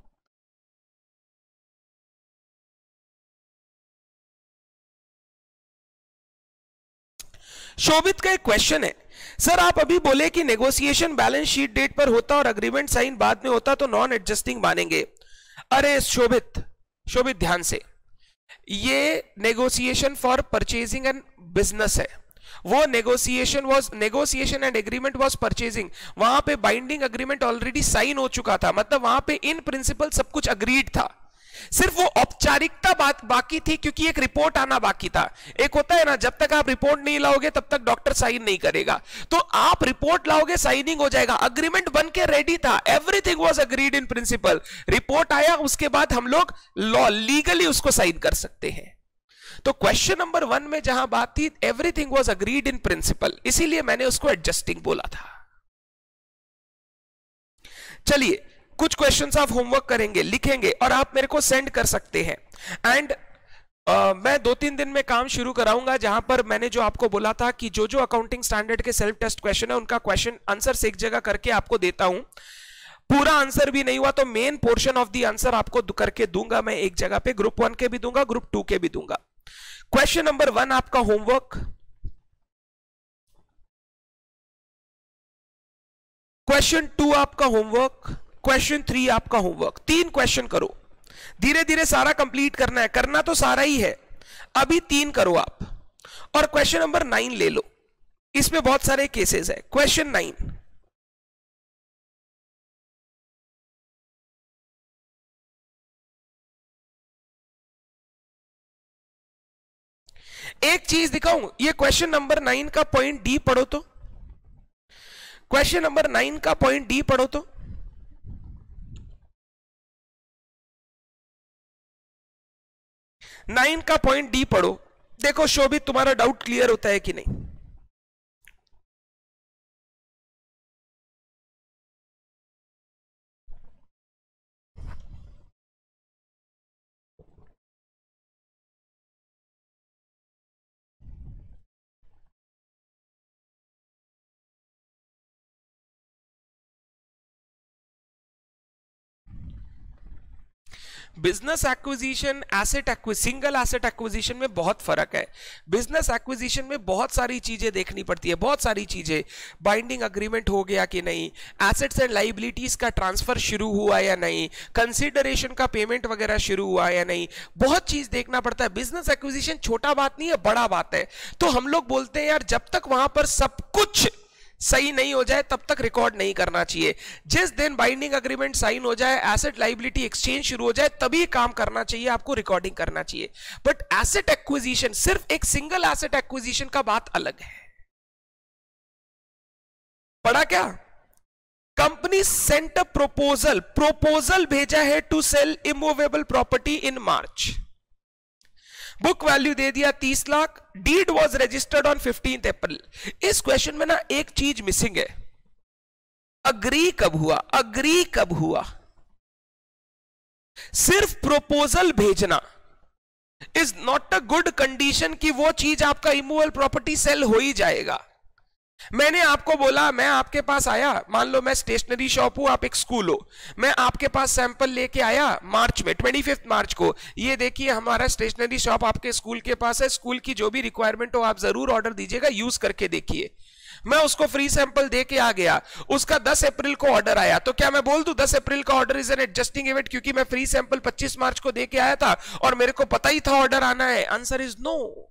A: शोभित का एक क्वेश्चन है, सर आप अभी बोले कि नेगोशिएशन बैलेंस शीट डेट पर होता और अग्रीमेंट साइन बाद में होता तो नॉन एडजस्टिंग मानेंगे। अरे शोभित ध्यान से, ये negotiation for purchasing and business है। वो negotiation and agreement was purchasing, वहां पे बाइंडिंग अग्रीमेंट ऑलरेडी साइन हो चुका था, मतलब वहां पे इन प्रिंसिपल सब कुछ अग्रीड था, सिर्फ वो औपचारिकता बात बाकी थी क्योंकि एक रिपोर्ट आना बाकी था। एक होता है ना, जब तक आप रिपोर्ट नहीं लाओगे तब तक डॉक्टर साइन नहीं करेगा, तो आप रिपोर्ट लाओगे साइनिंग हो जाएगा। अग्रीमेंट बन के रेडी था, everything was agreed in principle. Report आया, उसके बाद हम लोग लॉ लीगली उसको साइन कर सकते हैं। तो क्वेश्चन नंबर 1 में जहां बात थी everything was agreed in principle, इसीलिए मैंने उसको एडजस्टिंग बोला था। चलिए कुछ क्वेश्चंस आप होमवर्क करेंगे, लिखेंगे और आप मेरे को सेंड कर सकते हैं। एंड मैं 2-3 दिन में काम शुरू कराऊंगा जहां पर मैंने जो आपको बोला था कि जो जो अकाउंटिंग स्टैंडर्ड के सेल्फ टेस्ट क्वेश्चन है उनका क्वेश्चन आंसर एक जगह करके आपको देता हूं। पूरा आंसर भी नहीं हुआ तो main portion of the answer आपको करके दूंगा मैं एक जगह पे, ग्रुप 1 के भी दूंगा, ग्रुप 2 के भी दूंगा। क्वेश्चन नंबर 1 आपका होमवर्क, क्वेश्चन 2 आपका होमवर्क, क्वेश्चन 3 आपका होमवर्क। 3 क्वेश्चन करो, धीरे धीरे सारा कंप्लीट करना है, करना तो सारा ही है, अभी 3 करो आप। और क्वेश्चन नंबर 9 ले लो, इसमें बहुत सारे केसेस है। क्वेश्चन 9, एक चीज दिखाऊं, ये क्वेश्चन नंबर 9 का पॉइंट डी पढ़ो तो, क्वेश्चन नंबर 9 का पॉइंट डी पढ़ो तो। नाइन का पॉइंट डी पढ़ो, देखो शोभित तुम्हारा डाउट क्लियर होता है कि नहीं। Business acquisition, asset single asset acquisition में बहुत फर्क है। बिजनेस एक्विजिशन में बहुत सारी चीजें देखनी पड़ती है, बहुत सारी चीजें, बाइंडिंग अग्रीमेंट हो गया कि नहीं, एसेट्स एंड लाइबिलिटीज का ट्रांसफर शुरू हुआ या नहीं, कंसिडरेशन का पेमेंट वगैरह शुरू हुआ या नहीं, बहुत चीज देखना पड़ता है। बिजनेस एक्विजिशन छोटा बात नहीं है, बड़ा बात है। तो हम लोग बोलते हैं यार जब तक वहां पर सब कुछ सही नहीं हो जाए तब तक रिकॉर्ड नहीं करना चाहिए। जिस दिन बाइंडिंग अग्रीमेंट साइन हो जाए, एसेट लाइबिलिटी एक्सचेंज शुरू हो जाए, तभी काम करना चाहिए, आपको रिकॉर्डिंग करना चाहिए। बट एसेट एक्विजिशन, सिर्फ एक सिंगल एसेट एक्विजिशन का बात अलग है। पढ़ा क्या? Company sent a proposal, proposal भेजा है to sell immovable property in March. Book value दे दिया 30 lakh, deed was registered on 15 April. इस क्वेश्चन में ना एक चीज मिसिंग है, अग्री कब हुआ, अग्री कब हुआ। सिर्फ प्रपोजल भेजना is not a good condition कि वो चीज आपका इमूवेबल प्रॉपर्टी सेल हो ही जाएगा। मैंने आपको बोला, मैं आपके पास आया, मान लो मैं स्टेशनरी शॉप हूं, आप एक स्कूल हो, मैं आपके पास सैंपल लेके आया मार्च में, 25 मार्च को, ये देखिए हमारा स्टेशनरी शॉप आपके स्कूल के पास है, स्कूल की जो भी रिक्वायरमेंट हो आप जरूर ऑर्डर दीजिएगा, यूज करके देखिए। मैं उसको फ्री सैंपल दे के आ गया, उसका 10 अप्रैल को ऑर्डर आया, तो क्या मैं बोल दूं 10 अप्रैल का order is an adjusting event क्योंकि मैं फ्री सैंपल 25 मार्च को दे के आया था और मेरे को पता ही था ऑर्डर आना है? Answer is no.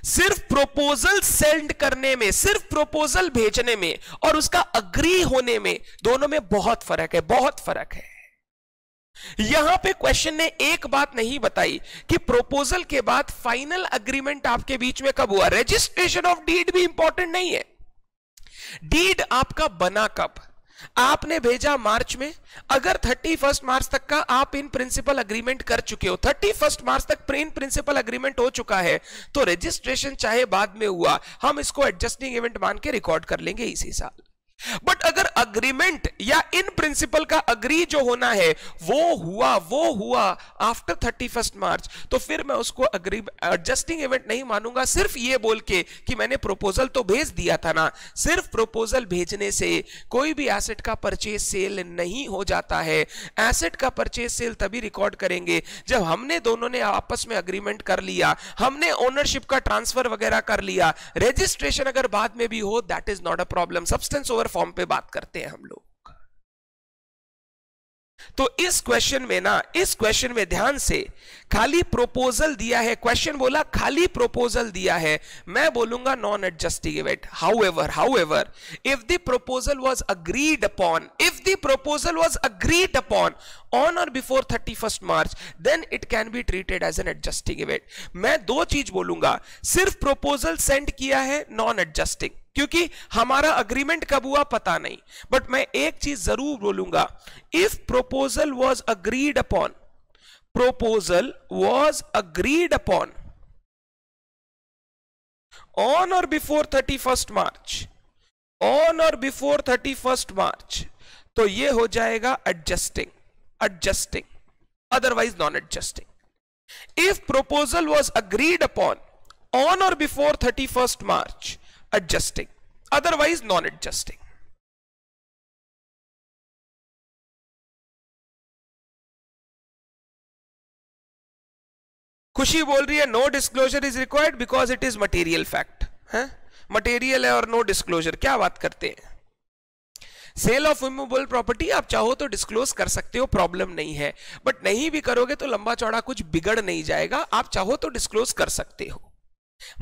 A: सिर्फ प्रपोजल सेंड करने में, सिर्फ प्रपोजल भेजने में और उसका अग्री होने में, दोनों में बहुत फर्क है, बहुत फर्क है। यहां पे क्वेश्चन ने एक बात नहीं बताई कि प्रपोजल के बाद फाइनल अग्रीमेंट आपके बीच में कब हुआ। रजिस्ट्रेशन ऑफ डीड भी इंपॉर्टेंट नहीं है। डीड आपका बना कब? आपने भेजा मार्च में, अगर 31 मार्च तक का आप इन प्रिंसिपल अग्रीमेंट कर चुके हो, 31 मार्च तक इन प्रिंसिपल अग्रीमेंट हो चुका है, तो रजिस्ट्रेशन चाहे बाद में हुआ, हम इसको एडजस्टिंग इवेंट मान के रिकॉर्ड कर लेंगे इसी साल। बट अगर अग्रीमेंट या इन प्रिंसिपल का अग्री जो होना है वो हुआ आफ्टर 31 मार्च, तो फिर मैं उसको एडजस्टिंग इवेंट नहीं मानूंगा, सिर्फ ये बोल के कि मैंने प्रपोजल तो भेज दिया था ना। सिर्फ प्रपोजल भेजने से कोई भी एसेट का परचेज सेल नहीं हो जाता है। एसेट का परचेज सेल तभी रिकॉर्ड करेंगे जब हमने दोनों ने आपस में अग्रीमेंट कर लिया, हमने ओनरशिप का ट्रांसफर वगैरह कर लिया। रजिस्ट्रेशन अगर बाद में भी हो, that is not a problem. Substance over form पे बात करते हैं हम लोग। तो इस क्वेश्चन में ना, इस क्वेश्चन में ध्यान से, खाली प्रपोजल दिया है, क्वेश्चन बोला खाली प्रपोजल दिया है, मैं बोलूंगा non adjusting event. However if the proposal was agreed upon, if the proposal was agreed upon on or before 31 March, then it can be treated as an adjusting event. मैं दो चीज बोलूंगा, सिर्फ प्रपोजल सेंड किया है, non adjusting, क्योंकि हमारा agreement कब हुआ पता नहीं। बट मैं एक चीज जरूर बोलूंगा, if proposal was agreed upon, proposal was agreed upon on or before 31st March, on or before 31st March, तो ये हो जाएगा adjusting, adjusting, otherwise non adjusting. If proposal was agreed upon on or before 31st March, adjusting, otherwise non adjusting. Khushi बोल रही है no disclosure is required because it is material fact है, material है और नो डिस्क्लोजर, क्या बात करते हैं। सेल ऑफ इमूवेबल प्रॉपर्टी आप चाहो तो डिस्क्लोज कर सकते हो, प्रॉब्लम नहीं है, बट नहीं भी करोगे तो लंबा चौड़ा कुछ बिगड़ नहीं जाएगा, आप चाहो तो डिस्क्लोज कर सकते हो।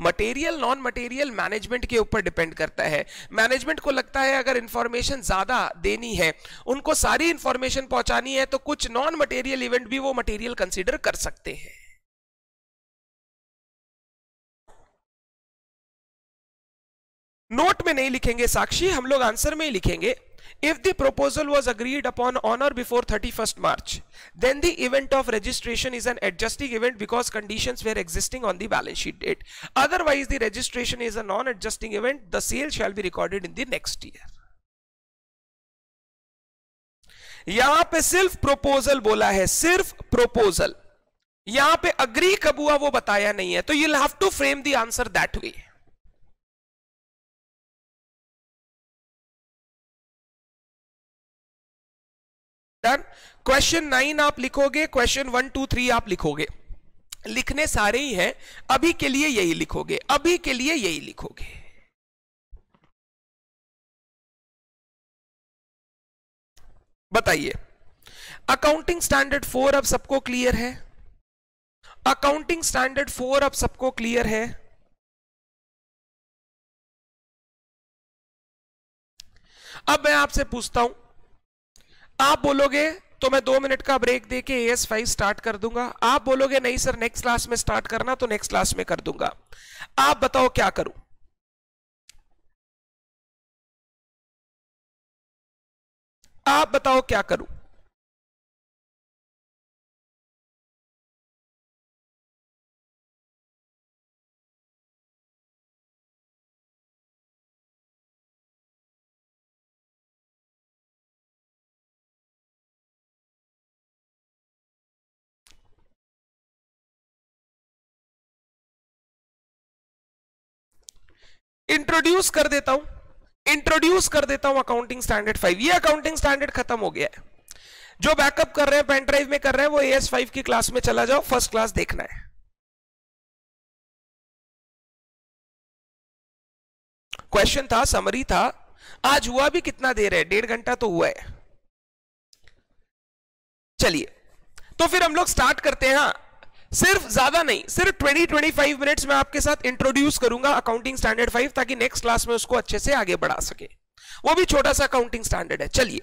A: मटेरियल नॉन मटेरियल मैनेजमेंट के ऊपर डिपेंड करता है। मैनेजमेंट को लगता है अगर इंफॉर्मेशन ज्यादा देनी है, उनको सारी इंफॉर्मेशन पहुंचानी है, तो कुछ नॉन मटेरियल इवेंट भी वो मटेरियल कंसीडर कर सकते हैं। नोट में नहीं लिखेंगे साक्षी, हम लोग आंसर में ही लिखेंगे। If the proposal was agreed upon on or before 31st March, then the event of registration is an adjusting event because conditions were existing on the balance sheet date. Otherwise, the registration is a non-adjusting event. The sale shall be recorded in the next year. यहां पे सिर्फ proposal बोला है, सिर्फ proposal। यहां पे agree कब हुआ वो बताया नहीं है, तो you'll have to frame the answer that way. Question 9 आप लिखोगे, क्वेश्चन 1 2 3 आप लिखोगे, लिखने सारे ही हैं, अभी के लिए यही लिखोगे, अभी के लिए यही लिखोगे। बताइए, अकाउंटिंग स्टैंडर्ड 4 अब सबको क्लियर है? अकाउंटिंग स्टैंडर्ड 4 अब सबको क्लियर है? अब मैं आपसे पूछता हूं, आप बोलोगे तो मैं 2 मिनट का ब्रेक देके AS5 स्टार्ट कर दूंगा, आप बोलोगे नहीं सर नेक्स्ट क्लास में स्टार्ट करना, तो नेक्स्ट क्लास में कर दूंगा। आप बताओ क्या करूं? आप बताओ क्या करूं? इंट्रोड्यूस कर देता हूं, इंट्रोड्यूस कर देता हूं अकाउंटिंग स्टैंडर्ड 5। ये अकाउंटिंग स्टैंडर्ड खत्म हो गया है। जो बैकअप कर रहे हैं, पेन ड्राइव में कर रहे हैं, वो AS5 की क्लास में चला जाओ, फर्स्ट क्लास देखना है। क्वेश्चन था, समरी था, आज हुआ भी कितना देर है, 1.5 घंटा तो हुआ है। चलिए तो फिर हम लोग स्टार्ट करते हैं। हाँ, सिर्फ ज्यादा नहीं, सिर्फ 20-25 मिनट्स में आपके साथ इंट्रोड्यूस करूंगा अकाउंटिंग स्टैंडर्ड 5, ताकि नेक्स्ट क्लास में उसको अच्छे से आगे बढ़ा सके। वो भी छोटा सा अकाउंटिंग स्टैंडर्ड है। चलिए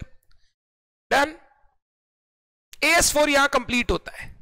A: डन। AS4 यहां कंप्लीट होता है।